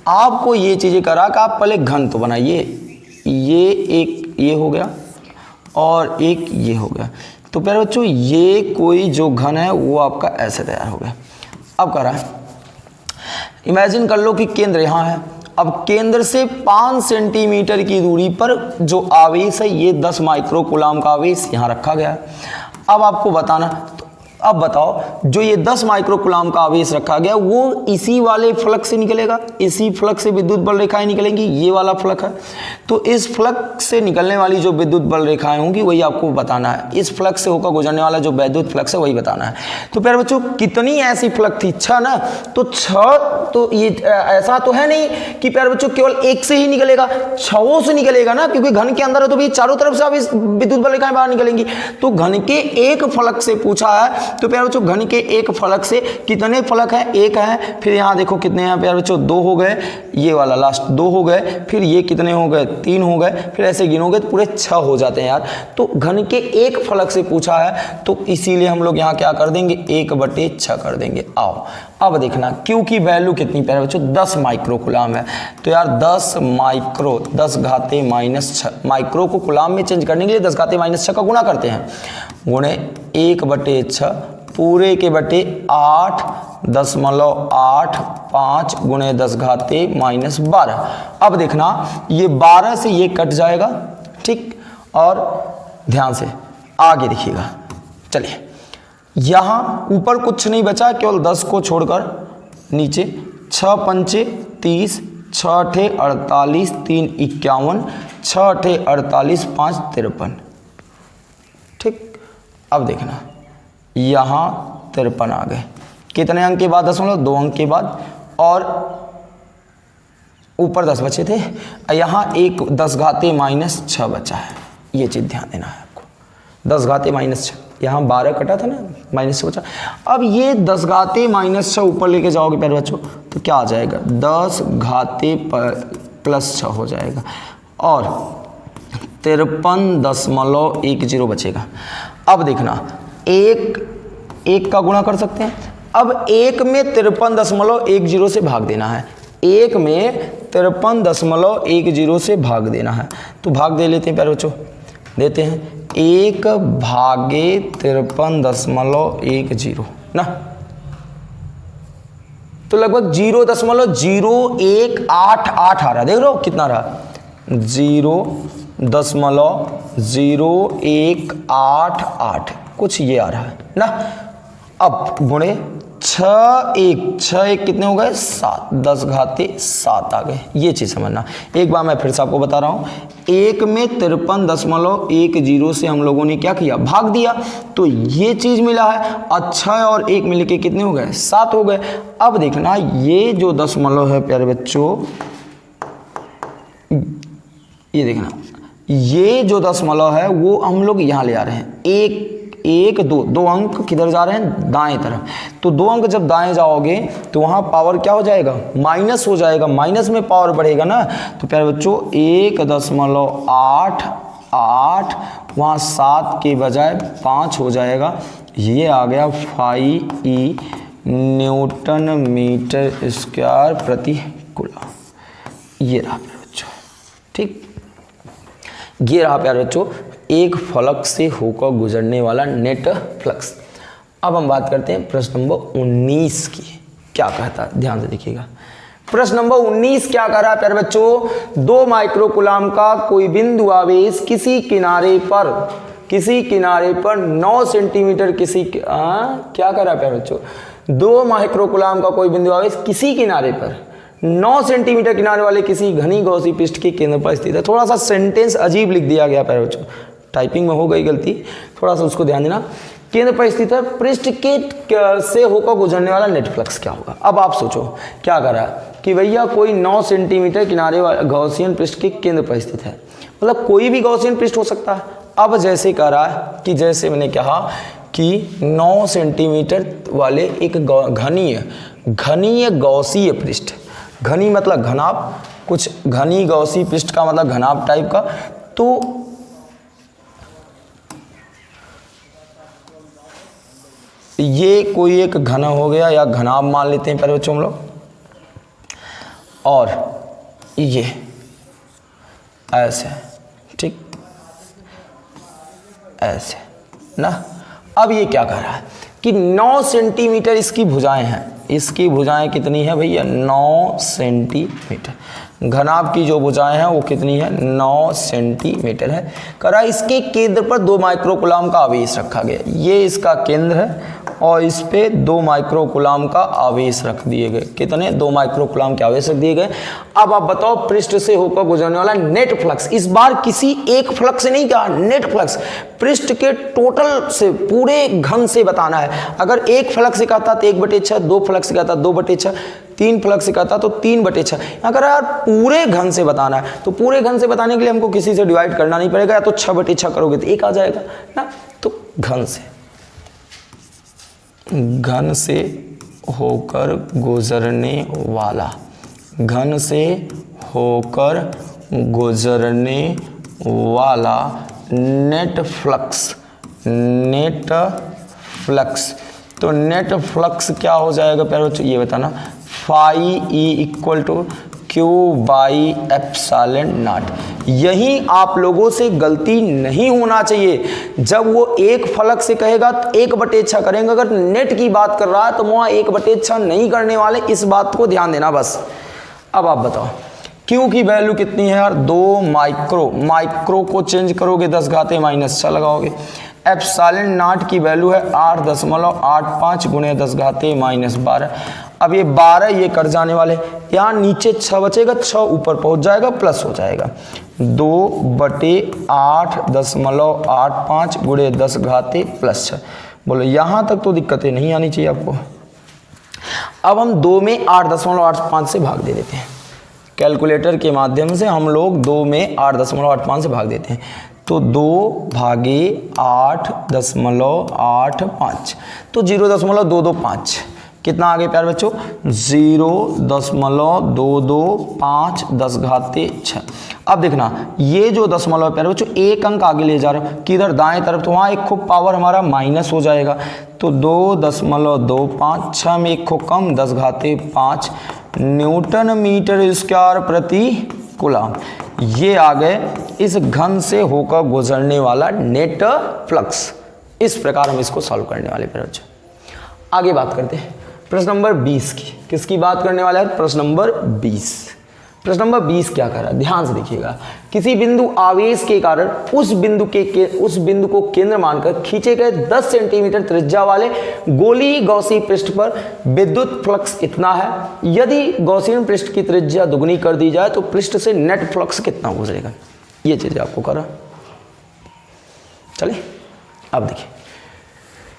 A: आपको ये चीजें करा कि आप पहले घन तो बनाइए, ये एक ये हो गया और एक ये हो गया। तो प्यारे बच्चों ये कोई जो घन है वो आपका ऐसे तैयार हो गया। अब कह रहा है इमेजिन कर लो कि केंद्र यहाँ है। अब केंद्र से 5 सेंटीमीटर की दूरी पर जो आवेश है ये 10 माइक्रो कूलाम का आवेश यहाँ रखा गया है। अब आपको बताना, तो अब बताओ जो ये 10 माइक्रो कूलाम का आवेश रखा गया वो इसी वाले फलक से निकलेगा, इसी फलक से विद्युत बल रेखाएं निकलेंगी। ये वाला फलक है, तो इस फलक से निकलने वाली जो विद्युत बल रेखाएं होंगी वही आपको बताना है। इस फलक से होकर गुजरने वाला जो वैद्युत फ्लक्स है वही बताना है। तो प्यारे बच्चों कितनी ऐसी फलक थी? 6 ना। तो 6, तो ये ऐसा तो है नहीं कि प्यारे बच्चों केवल एक से ही निकलेगा, 6 से निकलेगा ना, क्योंकि घन के अंदर है तो भी चारों तरफ से अब विद्युत बल रेखाएं बाहर निकलेंगी। तो घन के एक फलक से पूछा है, तो प्यारे बच्चों घन के एक फलक से कितने फलक हैं? एक है। फिर यहाँ देखो कितने हैं प्यारे बच्चों, 2 हो गए, ये वाला लास्ट 2 हो गए, फिर ये कितने हो गए? 3 हो गए, फिर ऐसे गिनोगे तो पूरे 6 हो जाते हैं यार। तो घन के एक फलक से पूछा है तो इसीलिए हम लोग यहाँ क्या कर देंगे, 1/6 कर देंगे। आओ अब देखना Q की वैल्यू कितनी प्यारे बच्चों, 10 माइक्रो कूलाम है। तो यार 10 माइक्रो 10 घाते -6 माइक्रो को कूलाम में चेंज करने के लिए 10 घाते -6 का गुणा करते हैं, गुणे 1/6 पूरे के बटे 8.85 गुणे 10 घाते -12। अब देखना ये 12 से ये कट जाएगा, ठीक, और ध्यान से आगे देखिएगा। चलिए यहाँ ऊपर कुछ नहीं बचा, केवल 10 को छोड़कर नीचे 6 पंचे 30, 6 ठे 48, 3 51, 6 ठे 48, 5 53, ठीक। अब देखना यहाँ 53 आ गए, कितने अंक के बाद? 2 अंक के बाद, और ऊपर 10 बचे थे, यहाँ एक 10 घाते -6 बचा है। ये चीज़ ध्यान देना है आपको, 10 घाते -6, यहाँ 12 कटा था ना, -6 बचा। अब ये 10 घाते -6 ऊपर लेके जाओगे प्यारे बच्चों तो क्या आ जाएगा, 10 घाते +6 हो जाएगा, और 53.10 बचेगा। अब देखना एक का गुणा कर सकते हैं। अब 1 में 53.10 से भाग देना है, 1 में 53.10 से भाग देना है। तो भाग दे लेते हैं प्यारे बच्चों, देते हैं 1 भागे 53.10 ना, तो लगभग 0.0188 आ रहा, देख लो कितना रहा, 0.0188 कुछ ये आ रहा है ना। अब गुणे 6 1 कितने हो गए, 7, 10 घाते 7 आ गए। ये चीज़ समझना, एक बार मैं फिर से आपको बता रहा हूँ, 1 में 53.10 से हम लोगों ने क्या किया, भाग दिया, तो ये चीज़ मिला है। अच्छा है, और 1 मिल के कितने हो गए, 7 हो गए। अब देखना ये जो दशमलव है प्यारे बच्चों, ये देखना ये जो दशमलव है वो हम लोग यहाँ ले आ रहे हैं, 1 2 अंक किधर जा रहे हैं, दाएं तरफ। तो 2 अंक जब दाएं जाओगे तो वहाँ पावर क्या हो जाएगा, माइनस हो जाएगा, माइनस में पावर बढ़ेगा ना। तो प्यारे बच्चों 1.88 वहाँ 7 के बजाय 5 हो जाएगा। ये आ गया 5 न्यूटन मीटर स्क्वायर प्रति कूलम। ये रहा प्यारे बच्चों, ठीक, ये रहा प्यारे बच्चों एक फलक से होकर गुजरने वाला नेट फ्लक्स। अब हम बात करते हैं प्रश्न नंबर 19 की। क्या कहता है, ध्यान से देखिएगा। प्रश्न नंबर 19 क्या कर रहा है प्यारे बच्चों, 2 माइक्रोकूलाम का कोई बिंदु आवेश किसी किनारे पर 9 सेंटीमीटर क्या कर रहा है प्यारे बच्चों, 2 माइक्रोकूलाम का कोई बिंदु आवेश किसी किनारे पर 9 सेंटीमीटर किनारे वाले किसी घनी गौसी पृष्ठ के केंद्र पर स्थित है। थोड़ा सा सेंटेंस अजीब लिख दिया गया प्यारे बच्चों, टाइपिंग में हो गई गलती, थोड़ा सा उसको ध्यान देना। केंद्र पर स्थित है, पृष्ठ के से होकर गुजरने वाला नेट फ्लक्स क्या होगा। अब आप सोचो क्या कर रहा है कि भैया कोई 9 सेंटीमीटर किनारे वाला गॉसियन पृष्ठ के केंद्र पर स्थित है, मतलब कोई भी गॉसियन पृष्ठ हो सकता है। अब जैसे कह रहा है कि जैसे मैंने कहा कि 9 सेंटीमीटर वाले एक घनीय गौसीय पृष्ठ, घनी मतलब घनाभ, कुछ घनी गौसी पृष्ठ का मतलब घनाभ टाइप का, तो ये कोई एक घन हो गया या घनाभ मान लेते हैं पहले बच्चों हम लोग, और ये ऐसे, ठीक ऐसे ना। अब ये क्या कर रहा है कि 9 सेंटीमीटर इसकी भुजाएं हैं, इसकी भुजाएं कितनी है भैया, 9 सेंटीमीटर। घनाभ की जो भुजाएं हैं वो कितनी है, 9 सेंटीमीटर है। करा इसके केंद्र पर 2 माइक्रोकूलाम का आवेश रखा गया, ये इसका केंद्र है और इस पे 2 माइक्रोकूलाम का आवेश रख दिए गए। कितने, 2 माइक्रोकूलाम के आवेश रख दिए गए। अब आप बताओ पृष्ठ से होकर गुजरने वाला नेट फ्लक्स, इस बार किसी एक फ्लक्स से नहीं कहा, नेट फ्लक्स, पृष्ठ के टोटल से, पूरे घन से बताना है। अगर एक फ्लक्स से कहता तो 1/6, 2 फ्लक्स से कहता 2/6, 3 फ्लक्स से कहता तो 3/6। अगर यार पूरे घन से बताना है तो पूरे घन से बताने के लिए हमको किसी से डिवाइड करना नहीं पड़ेगा, या तो 6/6 करोगे तो 1 आ जाएगा ना। तो घन से होकर गुजरने वाला, घन से होकर गुजरने वाला नेट फ्लक्स, तो नेट फ्लक्स क्या हो जाएगा प्यारे बच्चों, ये बताना, फाई E = Q/ε0। यही आप लोगों से गलती नहीं होना चाहिए। जब वो एक फलक से कहेगा तो 1/6 करेंगे, अगर नेट की बात कर रहा है तो वहाँ 1/6 नहीं करने वाले, इस बात को ध्यान देना बस। अब आप बताओ Q की वैल्यू कितनी है यार, 2 माइक्रो को चेंज करोगे 10⁻⁻6 लगाओगे। ε0 की वैल्यू है 8.85 × 10⁻12। अब ये 12 ये कट जाने वाले, यहाँ नीचे 6 बचेगा, 6 ऊपर पहुंच जाएगा, प्लस हो जाएगा 2/8.85 × 10⁻+6। बोलो यहाँ तक तो दिक्कतें नहीं आनी चाहिए आपको। अब हम 2 में 8.85 से भाग दे देते हैं, कैलकुलेटर के माध्यम से हम लोग 2 में 8.85 से भाग देते हैं, तो 2/8.85 तो 0.225 कितना आ गया प्यारे बच्चों, 0.225 10⁻6। अब देखना ये जो दशमलव प्यारे बच्चों एक अंक आगे ले जा रहा हूँ किधर, दाएं तरफ, तो वहाँ एक खूब पावर हमारा माइनस हो जाएगा, तो 2.25, 6 में एक खूब कम 10⁻5 न्यूटन मीटर स्क्वायर प्रति कूलम। ये आ गए इस घन से होकर गुजरने वाला नेट फ्लक्स। इस प्रकार हम इसको सॉल्व करने वाले प्यारे बच्चों। आगे बात करते हैं प्रश्न नंबर 20 की। किसकी बात करने वाला है, प्रश्न नंबर 20। प्रश्न नंबर 20 क्या कर रहा है, ध्यान से देखिएगा। किसी बिंदु आवेश के कारण उस बिंदु को केंद्र मानकर खींचे गए 10 सेंटीमीटर त्रिज्या वाले गोलीय गॉसियन पृष्ठ पर विद्युत फ्लक्स कितना है। यदि गॉसियन पृष्ठ की त्रिज्या दुगनी कर दी जाए तो पृष्ठ से नेट फ्लक्स कितना गुजरेगा। ये चीज आपको करा, चलिए अब देखिए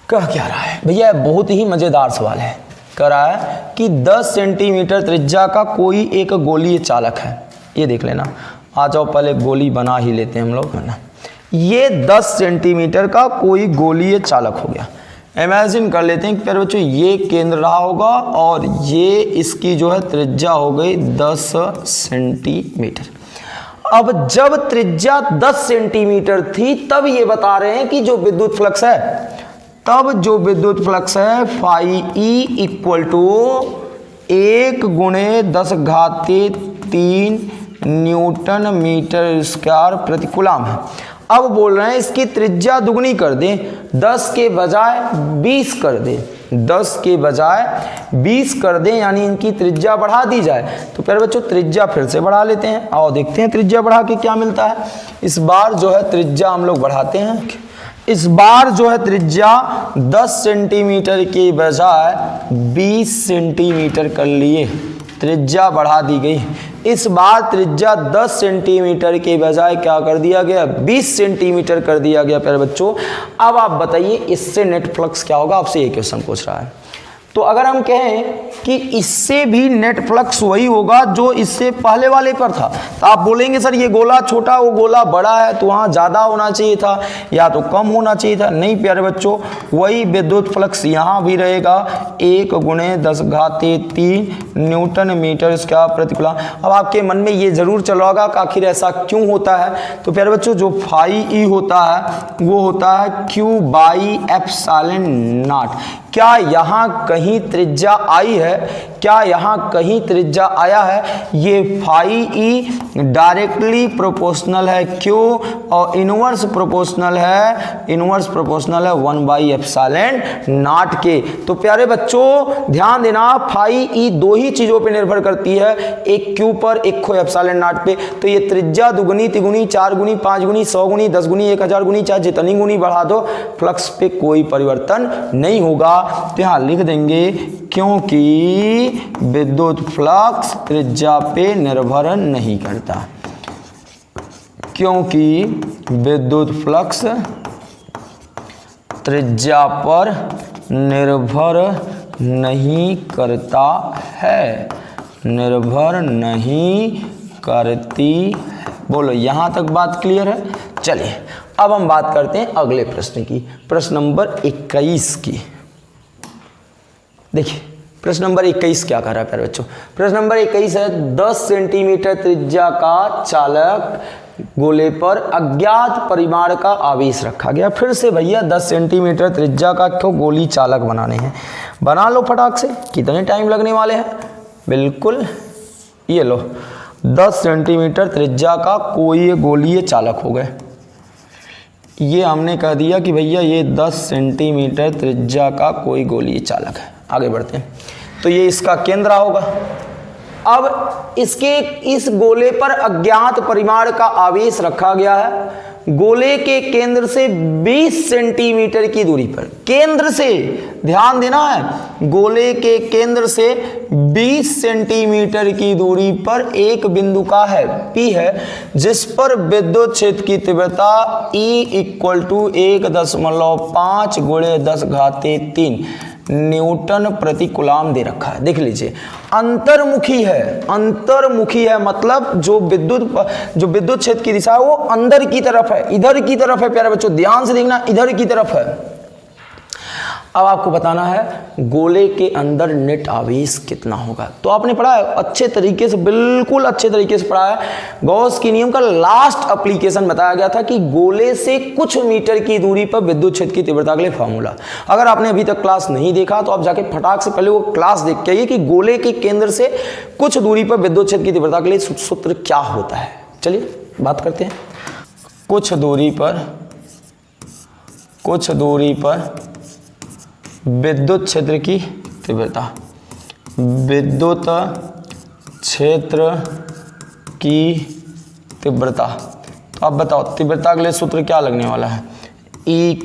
A: कह क्या रहा है भैया, बहुत ही मजेदार सवाल है। कह रहा है कि 10 सेंटीमीटर त्रिज्या का कोई एक गोलीय चालक है। ये देख लेना, आ जाओ पहले गोली बना ही लेते हैं हम लोग, है ना। ये 10 सेंटीमीटर का कोई गोलीय चालक हो गया। इमेजिन कर लेते हैं कि प्यारे बच्चों ये केंद्र रहा होगा और ये इसकी जो है त्रिज्या हो गई 10 सेंटीमीटर। अब जब त्रिज्या 10 सेंटीमीटर थी तब ये बता रहे हैं कि जो विद्युत फ्लक्स है, तब जो विद्युत फ्लक्स है phi E = 1 × 10⁻³ newton metre square प्रति कूलम है। अब बोल रहे हैं इसकी त्रिज्या दुगनी कर दें, 10 के बजाय 20 कर दें, 10 के बजाय 20 कर दें, यानी इनकी त्रिज्या बढ़ा दी जाए। तो प्यारे बच्चों त्रिज्या फिर से बढ़ा लेते हैं, आओ देखते हैं त्रिज्या बढ़ा के क्या मिलता है। इस बार जो है त्रिज्या हम लोग बढ़ाते हैं, इस बार जो है त्रिज्या 10 सेंटीमीटर के बजाय 20 सेंटीमीटर कर लिए, त्रिज्या बढ़ा दी गई। इस बार त्रिज्या 10 सेंटीमीटर के बजाय क्या कर दिया गया, 20 सेंटीमीटर कर दिया गया प्यारे बच्चों। अब आप बताइए इससे नेट फ्लक्स क्या होगा, आपसे ये क्वेश्चन पूछ रहा है। तो अगर हम कहें कि इससे भी नेट फ्लक्स वही होगा जो इससे पहले वाले पर था, तो आप बोलेंगे सर ये गोला छोटा वो गोला बड़ा है तो वहाँ ज़्यादा होना चाहिए था या तो कम होना चाहिए था। नहीं प्यारे बच्चों, वही विद्युत फ्लक्स यहाँ भी रहेगा, 1 × 10⁻³ न्यूटन मीटर स्क्वायर प्रति कूलम। अब आपके मन में ये जरूर चल रहा होगा कि आखिर ऐसा क्यों होता है। तो प्यारे बच्चों जो φE होता है वो होता है Q/ε0। क्या यहाँ कहीं त्रिज्या आई है, क्या यहाँ कहीं त्रिज्या आया है? ये φE डायरेक्टली प्रोपोर्शनल है Q और इनवर्स प्रोपोर्शनल है 1/ε0 के। तो प्यारे बच्चों ध्यान देना, φE दो ही चीजों पे निर्भर करती है, एक Q पर एक खो ε0 पे। तो ये त्रिज्या दुगुनी तिगुनी 4 गुनी 5 गुनी 100 गुनी 10 गुनी 1000 गुनी चाहे जितनी गुनी बढ़ा दो, फ्लक्स पे कोई परिवर्तन नहीं होगा। तो यहाँ लिख देंगे क्योंकि विद्युत फ्लक्स त्रिज्या पे निर्भर नहीं करता, क्योंकि विद्युत फ्लक्स त्रिज्या पर निर्भर नहीं करता है, निर्भर नहीं करती। बोलो यहाँ तक बात क्लियर है? चलिए अब हम बात करते हैं अगले प्रश्न की, प्रश्न नंबर 21 की। देखिए प्रश्न नंबर 21 क्या कर रहा है प्यारे बच्चों। प्रश्न नंबर 21 है 10 सेंटीमीटर त्रिज्या का चालक गोले पर अज्ञात परिमाण का आवेश रखा गया। फिर से भैया 10 सेंटीमीटर त्रिज्या का क्यों गोली चालक बनाने हैं, बना लो फटाक से। कितने टाइम लगने वाले हैं? बिल्कुल ये लो 10 सेंटीमीटर त्रिज्या का कोई गोलीय चालक हो गए। ये हमने कह दिया कि भैया ये 10 सेंटीमीटर त्रिज्या का कोई गोलीय चालक है। आगे बढ़ते हैं। तो ये इसका केंद्र होगा। अब इसके इस गोले पर अज्ञात परिमाण का आवेश रखा गया है गोले के केंद्र से 20 सेंटीमीटर की दूरी पर। केंद्र से ध्यान देना है, गोले के केंद्र से 20 सेंटीमीटर की दूरी पर एक बिंदु का है P है, जिस पर विद्युत क्षेत्र की तीव्रता E = 1.5 × 10⁻³ न्यूटन प्रति कूलम दे रखा है। देख लीजिए अंतर्मुखी है, अंतर्मुखी है मतलब जो विद्युत क्षेत्र की दिशा है वो अंदर की तरफ है, इधर की तरफ है। प्यारे बच्चों ध्यान से देखना, इधर की तरफ है। अब आपको बताना है गोले के अंदर नेट आवेश कितना होगा। तो आपने पढ़ा है अच्छे तरीके से, बिल्कुल अच्छे तरीके से पढ़ा है। गॉस के नियम का लास्ट एप्लीकेशन बताया गया था कि गोले से कुछ मीटर की दूरी पर विद्युत क्षेत्र की तीव्रता के लिए फॉर्मूला। अगर आपने अभी तक क्लास नहीं देखा तो आप जाके फटाक से पहले वो क्लास देख के आइए कि गोले के केंद्र से कुछ दूरी पर विद्युत क्षेत्र की तीव्रता के लिए सूत्र क्या होता है। चलिए बात करते हैं। कुछ दूरी पर विद्युत क्षेत्र की तीव्रता, विद्युत क्षेत्र की तीव्रता। तो आप बताओ तीव्रता के लिए सूत्र क्या लगने वाला है? E =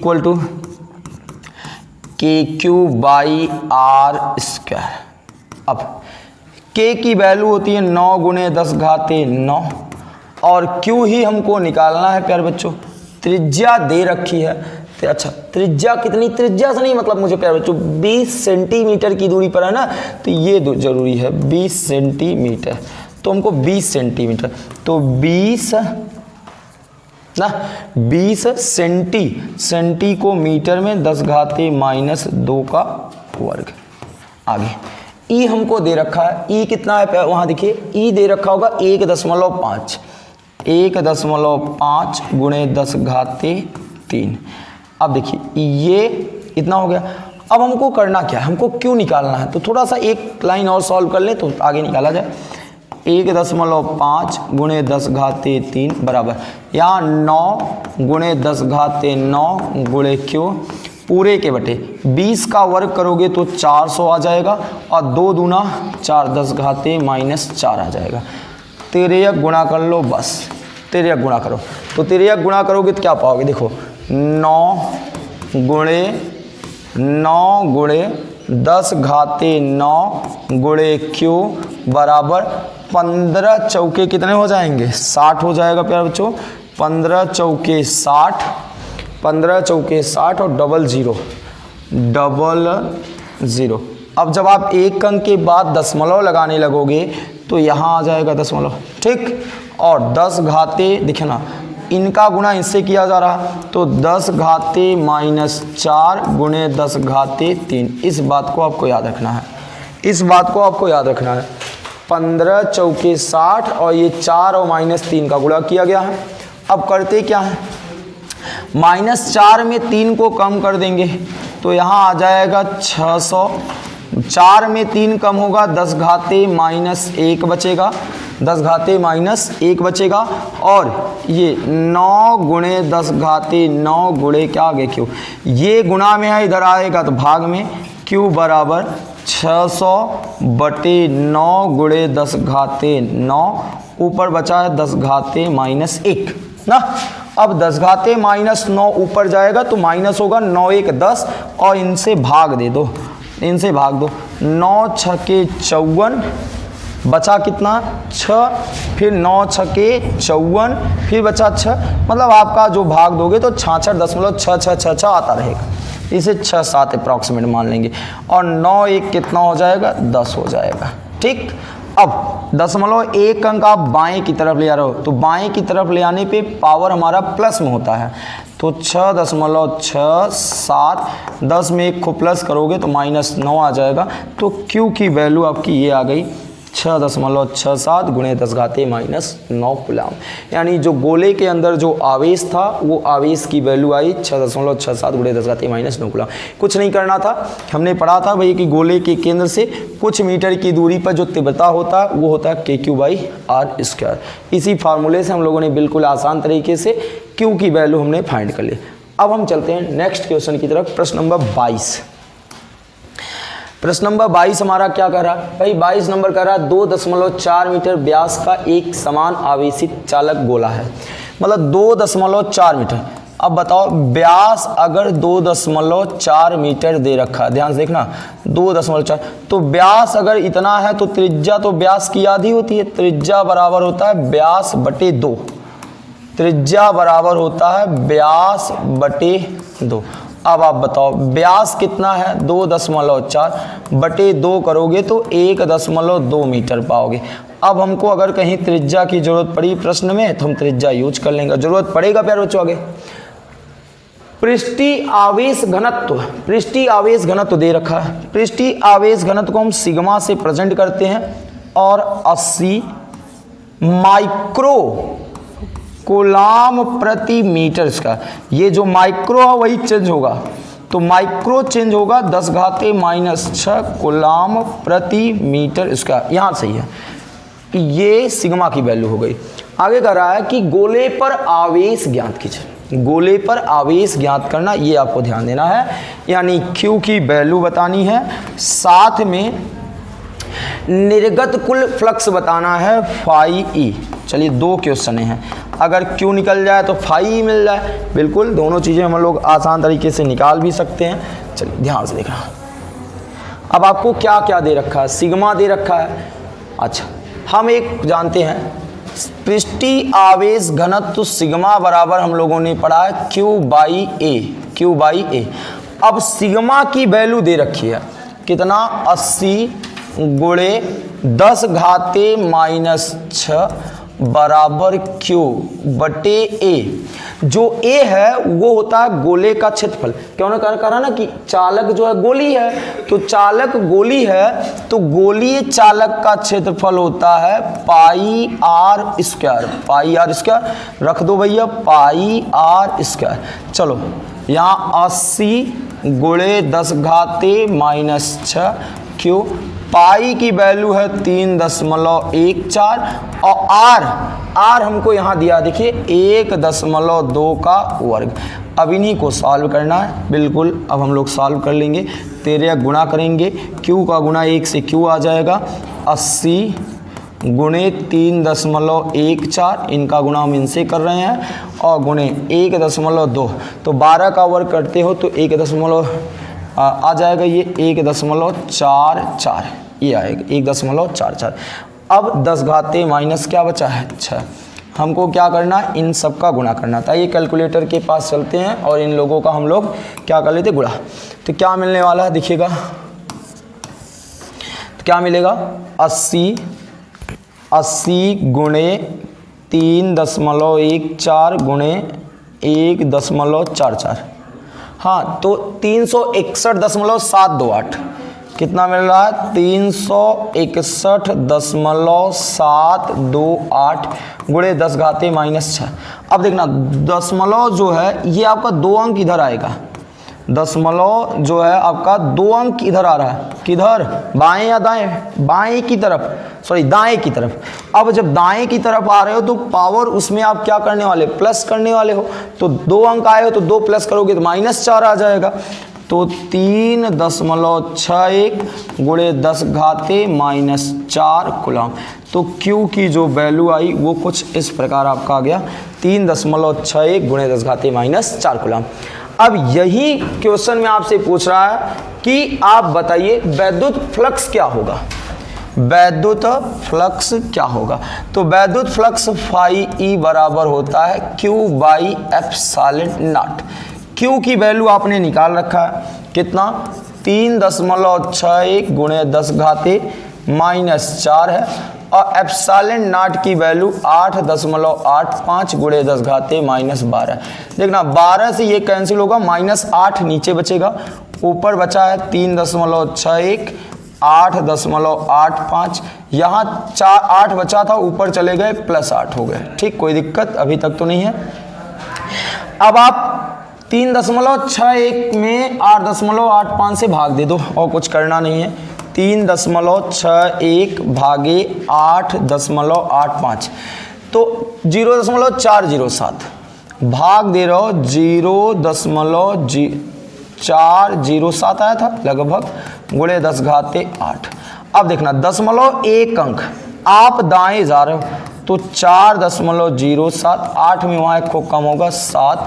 A: KQ/R²। अब K की वैल्यू होती है 9 × 10⁻9 और Q ही हमको निकालना है प्यारे बच्चों। त्रिज्या दे रखी है। तो अच्छा त्रिज्या कितनी, त्रिज्या से नहीं मतलब मुझे प्यारे बच्चों 20 सेंटीमीटर की दूरी पर है ना, तो ये जरूरी है 20 सेंटीमीटर। तो हमको 20 सेंटीमीटर, तो 20 सेंटी को मीटर में 10⁻² का वर्ग। आगे E हमको दे रखा है, E कितना है वहाँ देखिए, E दे रखा होगा 1.5 × 10⁻³ अब देखिए ये इतना हो गया। अब हमको करना क्या है, हमको क्यों निकालना है। तो थोड़ा सा एक लाइन और सॉल्व कर ले तो आगे निकाला जाए। 1.5 गुणे 10 घाते 3 बराबर, यहाँ 9 गुणे 10 घाते 9 गुणे क्यों पूरे के बटे 20 का वर्ग करोगे तो 400 आ जाएगा, और 2 दूना 4 10 घाते -4 आ जाएगा। तिर्यक गुणा कर लो, बस तिर्यक गुणा करो। तो तिर्यक गुणा करोगे तो क्या पाओगे, देखो 9 गुणे 10 घाते 9 गुणे क्यों बराबर 15 चौके कितने हो जाएंगे, 60 हो जाएगा प्यारे बच्चों। 15 चौके 60, 15 चौके 60 और डबल ज़ीरो। अब जब आप एक अंक के बाद दशमलव लगाने लगोगे तो यहाँ आ जाएगा दशमलव, ठीक। और 10 घाते दिखे ना, इनका गुणा इससे किया जा रहा, तो 10 घाते -4 गुणे 10 घाते 3। इस बात को आपको याद रखना है, इस बात को आपको याद रखना है। 15 चौके 60 और ये 4 और -3 का गुणा किया गया है। अब करते क्या है, -4 में 3 को कम कर देंगे तो यहाँ आ जाएगा 600। 4 में 3 कम होगा, 10 घाते -1 बचेगा, 10 घाते -1 बचेगा। और ये 9 गुणे 10 घाते 9 गुणे क्या आगे क्यों, ये गुणा में है, इधर आएगा तो भाग में, क्यों बराबर 600 बटे 9 गुणे 10 घाते 9, ऊपर बचा है 10 घाते -1 ना। अब 10 घाते -9 ऊपर जाएगा तो माइनस होगा, 9 1 10 और इनसे भाग दे दो, इनसे भाग दो। 9 छके 54, बचा कितना 6, फिर 9 छके 54, फिर बचा 6, मतलब आपका जो भाग दोगे तो 66.6666 आता रहेगा। इसे 6 7 अप्रॉक्सीमेट मान लेंगे, और 9 1 कितना हो जाएगा, 10 हो जाएगा, ठीक। अब 0.1 अंक आप बाएं की तरफ ले आ रहे हो, तो बाएं की तरफ ले आने पे पावर हमारा प्लस में होता है, तो 6.67, 10 में 1 को प्लस करोगे तो -9 आ जाएगा। तो Q की वैल्यू आपकी ये आ गई 6.67 गुणे 10 घाते -9 कूलम। यानी जो गोले के अंदर जो आवेश था वो आवेश की वैल्यू आई 6.67 गुणे 10 घाते -9 कूलम। कुछ नहीं करना था, हमने पढ़ा था भाई कि गोले के केंद्र से कुछ मीटर की दूरी पर जो तीव्रता होता है वो होता है KQ/R²। इसी फार्मूले से हम लोगों ने बिल्कुल आसान तरीके से Q की वैल्यू हमने फाइंड कर ली। अब हम चलते हैं नेक्स्ट क्वेश्चन की तरफ, प्रश्न नंबर 22। प्रश्न नंबर 22 हमारा क्या कह रहा है भाई, 22 नंबर कह रहा है 2.4 मीटर व्यास का एक समान आवेशित चालक गोला है, मतलब 2.4 मीटर। अब बताओ व्यास अगर 2.4 मीटर दे रखा है, ध्यान से देखना 2.4, तो व्यास अगर इतना है तो त्रिज्या तो व्यास की आधी होती है, त्रिज्या बराबर होता है व्यास बटे 2, त्रिज्या बराबर होता है व्यास बटे 2। अब आप बताओ व्यास कितना है 2.4 बटे 2 करोगे तो 1.2 मीटर पाओगे। अब हमको अगर कहीं त्रिज्या की जरूरत पड़ी प्रश्न में तो हम त्रिज्या यूज कर लेंगे, जरूरत पड़ेगा प्यारे बच्चों आगे। पृष्ठीय आवेश घनत्व, पृष्ठीय आवेश घनत्व दे रखा है, पृष्ठीय आवेश घनत्व को हम सिग्मा से प्रेजेंट करते हैं और 80 माइक्रो कूलाम प्रति मीटर का, ये जो माइक्रो है वही चेंज होगा, तो माइक्रो चेंज होगा 10 घाते -6 कूलाम प्रति मीटर इसका, यहाँ सही है। ये सिग्मा की वैल्यू हो गई। आगे कह रहा है कि गोले पर आवेश ज्ञात कीजिए, गोले पर आवेश ज्ञात करना, ये आपको ध्यान देना है, यानी Q की वैल्यू बतानी है, साथ में निर्गत कुल फ्लक्स बताना है φE। चलिए 2 क्वेश्चन हैं, अगर Q निकल जाए तो φE मिल जाए, बिल्कुल दोनों चीज़ें हम लोग आसान तरीके से निकाल भी सकते हैं। चलिए ध्यान से देखना। अब आपको क्या क्या दे रखा है, सिग्मा दे रखा है। अच्छा हम एक जानते हैं पृष्ठीय आवेश घनत्व सिग्मा बराबर हम लोगों ने पढ़ा है Q/A, Q/A। अब सिग्मा की वैल्यू दे रखी है कितना, 80 गुणे 10 घाते -6 बराबर Q बटे A। जो A है वो होता है गोले का क्षेत्रफल, क्यों ना कहा ना कि चालक जो है गोली है, तो चालक गोली है तो गोलीय चालक का क्षेत्रफल होता है πr², πr² रख दो भैया, πr²। चलो यहाँ 80 गुणे 10 घाते -6 Q, पाई की वैल्यू है 3.14 और आर हमको यहाँ दिया देखिए 1.2 का वर्ग। अब इन्हीं को सॉल्व करना है बिल्कुल। अब हम लोग सॉल्व कर लेंगे। 13 गुणा करेंगे, क्यू का गुणा 1 से क्यू आ जाएगा 80 गुणे 3.14, इनका गुणा हम इनसे कर रहे हैं, और गुणे 1.2, तो 12 का वर्ग करते हो तो 1 आ जाएगा ये 1.44, ये आएगा 1.44। अब 10 घाते माइनस क्या बचा है 6। हमको क्या करना है, इन सब का गुणा करना था। ये कैलकुलेटर के पास चलते हैं और इन लोगों का हम लोग क्या कर लेते गुणा। तो क्या मिलने वाला है देखिएगा, तो क्या मिलेगा 80 गुणे 3.14 गुणे 1.44, हाँ तो 361.728 कितना मिल रहा है 361.728 गुणे 10 घाते माइनस 6। अब देखना दशमलव जो है ये आपका 2 अंक इधर आएगा, दशमलव जो है आपका 2 अंक इधर आ रहा है, किधर बाएं या दाएं, बाएं की तरफ, सॉरी दाएं की तरफ। अब जब दाएं की तरफ आ रहे हो तो पावर उसमें आप क्या करने वाले, प्लस करने वाले हो। तो 2 अंक आए हो तो 2 प्लस करोगे तो -4 आ जाएगा। तो 3.61 गुणे 10 घाते -4 कूलम। तो Q की जो वैल्यू आई वो कुछ इस प्रकार आपका आ गया 3.61 गुणे 10 घाते -4 कूलम। अब यही क्वेश्चन में आपसे पूछ रहा है कि आप बताइए वैद्युत फ्लक्स क्या होगा, वैद्युत फ्लक्स क्या होगा। तो वैद्युत फ्लक्स फाई ई बराबर होता है Q/ε0। Q की वैल्यू आपने निकाल रखा है कितना 3.61 गुणे 10 घाते -4 है, और ε0 की वैल्यू 8.85 गुणे 10 घाते -12। देखना 12 से ये कैंसिल होगा, -8 नीचे बचेगा, ऊपर बचा है 3.61 8.85, यहाँ 8 बचा था ऊपर चले गए +8 हो गए। ठीक, कोई दिक्कत अभी तक तो नहीं है। अब आप 3.61 में 8.85 से भाग दे दो और कुछ करना नहीं है। 3.61 भागे 8.85 तो 0.407 भाग दे रहे हो 0.407 आया था लगभग गुणे 10 घाते 8। अब देखना 0.1 अंक आप दाएं जा रहे हो तो 4.07, 8 में वहाँ एक को कम होगा 7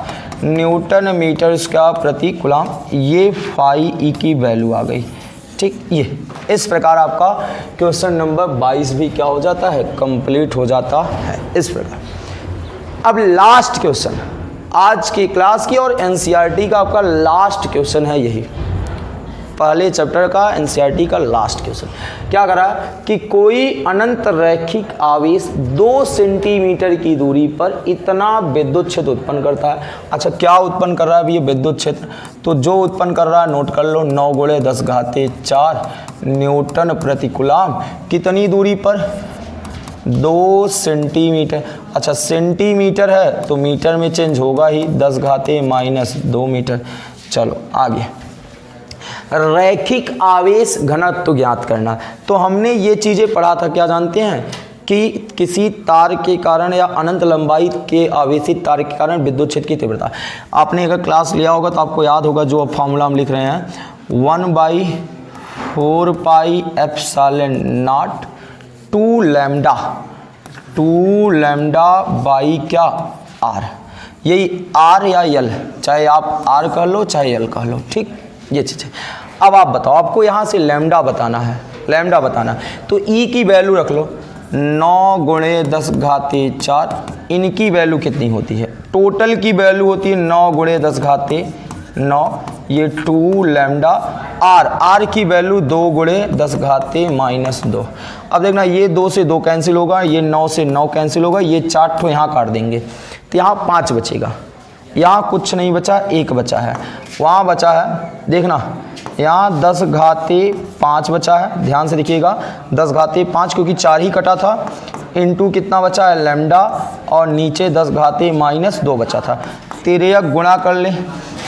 A: न्यूटन मीटर स्क्वायर प्रति कूलम। ये फाई ई की वैल्यू आ गई। ठीक, ये इस प्रकार आपका क्वेश्चन नंबर 22 भी क्या हो जाता है, कंप्लीट हो जाता है इस प्रकार। अब लास्ट क्वेश्चन आज की क्लास की और एनसीईआरटी का आपका लास्ट क्वेश्चन है, यही पहले चैप्टर का एनसीईआरटी का लास्ट क्वेश्चन। क्या करा कि कोई अनंत रैखिक आवेश 2 सेंटीमीटर की दूरी पर इतना विद्युत क्षेत्र उत्पन्न करता है। अच्छा, क्या उत्पन्न कर रहा है अभी ये विद्युत क्षेत्र, तो जो उत्पन्न कर रहा है नोट कर लो 9 गुणे 10 घाते 4 न्यूटन प्रति कूलम। कितनी दूरी पर 2 सेंटीमीटर। अच्छा, सेंटीमीटर है तो मीटर में चेंज होगा ही, 10 घाते -2 मीटर। चलो आगे, रैखिक आवेश घनत्व ज्ञात करना। तो हमने ये चीज़ें पढ़ा था, क्या जानते हैं कि किसी तार के कारण या अनंत लंबाई के आवेशित तार के कारण विद्युत क्षेत्र की तीव्रता। आपने अगर क्लास लिया होगा तो आपको याद होगा, जो अब फॉर्मूला हम लिख रहे हैं 1/4 पाई ε0 2 लैम्डा बाई क्या r। यही r या l, चाहे आप r कह लो चाहे l कह लो। ठीक, ये चीज़ है। अब आप बताओ, आपको यहाँ से लैम्डा बताना है, लैम्डा बताना है तो ई की वैल्यू रख लो 9 गुणे 10 घाते 4। इनकी वैल्यू कितनी होती है, टोटल की वैल्यू होती है 9 गुणे 10 घाते 9, ये 2 लैम्डा r की वैल्यू 2 गुणे 10 घाते -2। अब देखना ये 2 से 2 कैंसिल होगा, ये 9 से 9 कैंसिल होगा, ये 4 ठो यहाँ काट देंगे तो यहाँ 5 बचेगा। यहाँ कुछ नहीं बचा, 1 बचा है, वहाँ बचा है देखना यहाँ 10 घाते 5 बचा है। ध्यान से देखिएगा 10 घाते 5 क्योंकि 4 ही कटा था, इनटू कितना बचा है लैम्डा, और नीचे 10 घाते -2 बचा था। 13 गुणा कर ले,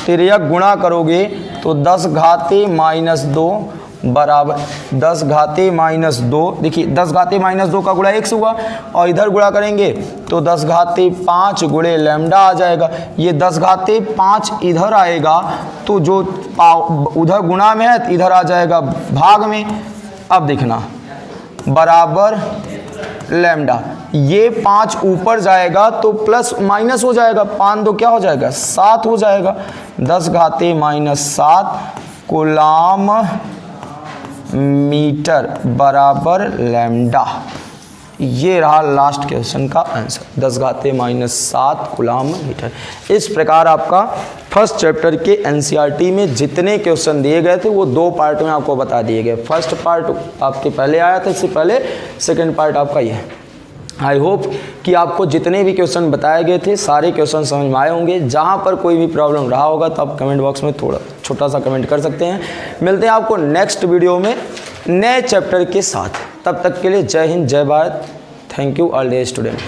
A: 13 गुणा करोगे तो 10 घाते -2 बराबर 10 घाते माइनस 2, देखिए 10 घाते माइनस 2 का गुणा 1 से हुआ और इधर गुणा करेंगे तो 10 घाते 5 गुणे लैम्डा आ जाएगा। ये 10 घाते 5 इधर आएगा तो जो उधर गुणा में है तो इधर आ जाएगा भाग में। अब देखना बराबर लैम्डा, ये 5 ऊपर जाएगा तो प्लस माइनस हो जाएगा, 5 2 क्या हो जाएगा 7 हो जाएगा। 10 घाते माइनस 7 कूलाम मीटर बराबर लैम्डा। ये रहा लास्ट क्वेश्चन का आंसर, 10 घाते माइनस 7 कूलाम मीटर। इस प्रकार आपका फर्स्ट चैप्टर के एनसीईआरटी में जितने क्वेश्चन दिए गए थे वो 2 पार्ट में आपको बता दिए गए। फर्स्ट पार्ट आपके पहले आया था, इससे पहले सेकंड पार्ट आपका ये है। आई होप कि आपको जितने भी क्वेश्चन बताए गए थे सारे क्वेश्चन समझ में आए होंगे। जहाँ पर कोई भी प्रॉब्लम रहा होगा तो आप कमेंट बॉक्स में थोड़ा छोटा सा कमेंट कर सकते हैं। मिलते हैं आपको नेक्स्ट वीडियो में नए चैप्टर के साथ। तब तक के लिए जय हिंद, जय Bharat. Thank you all day student.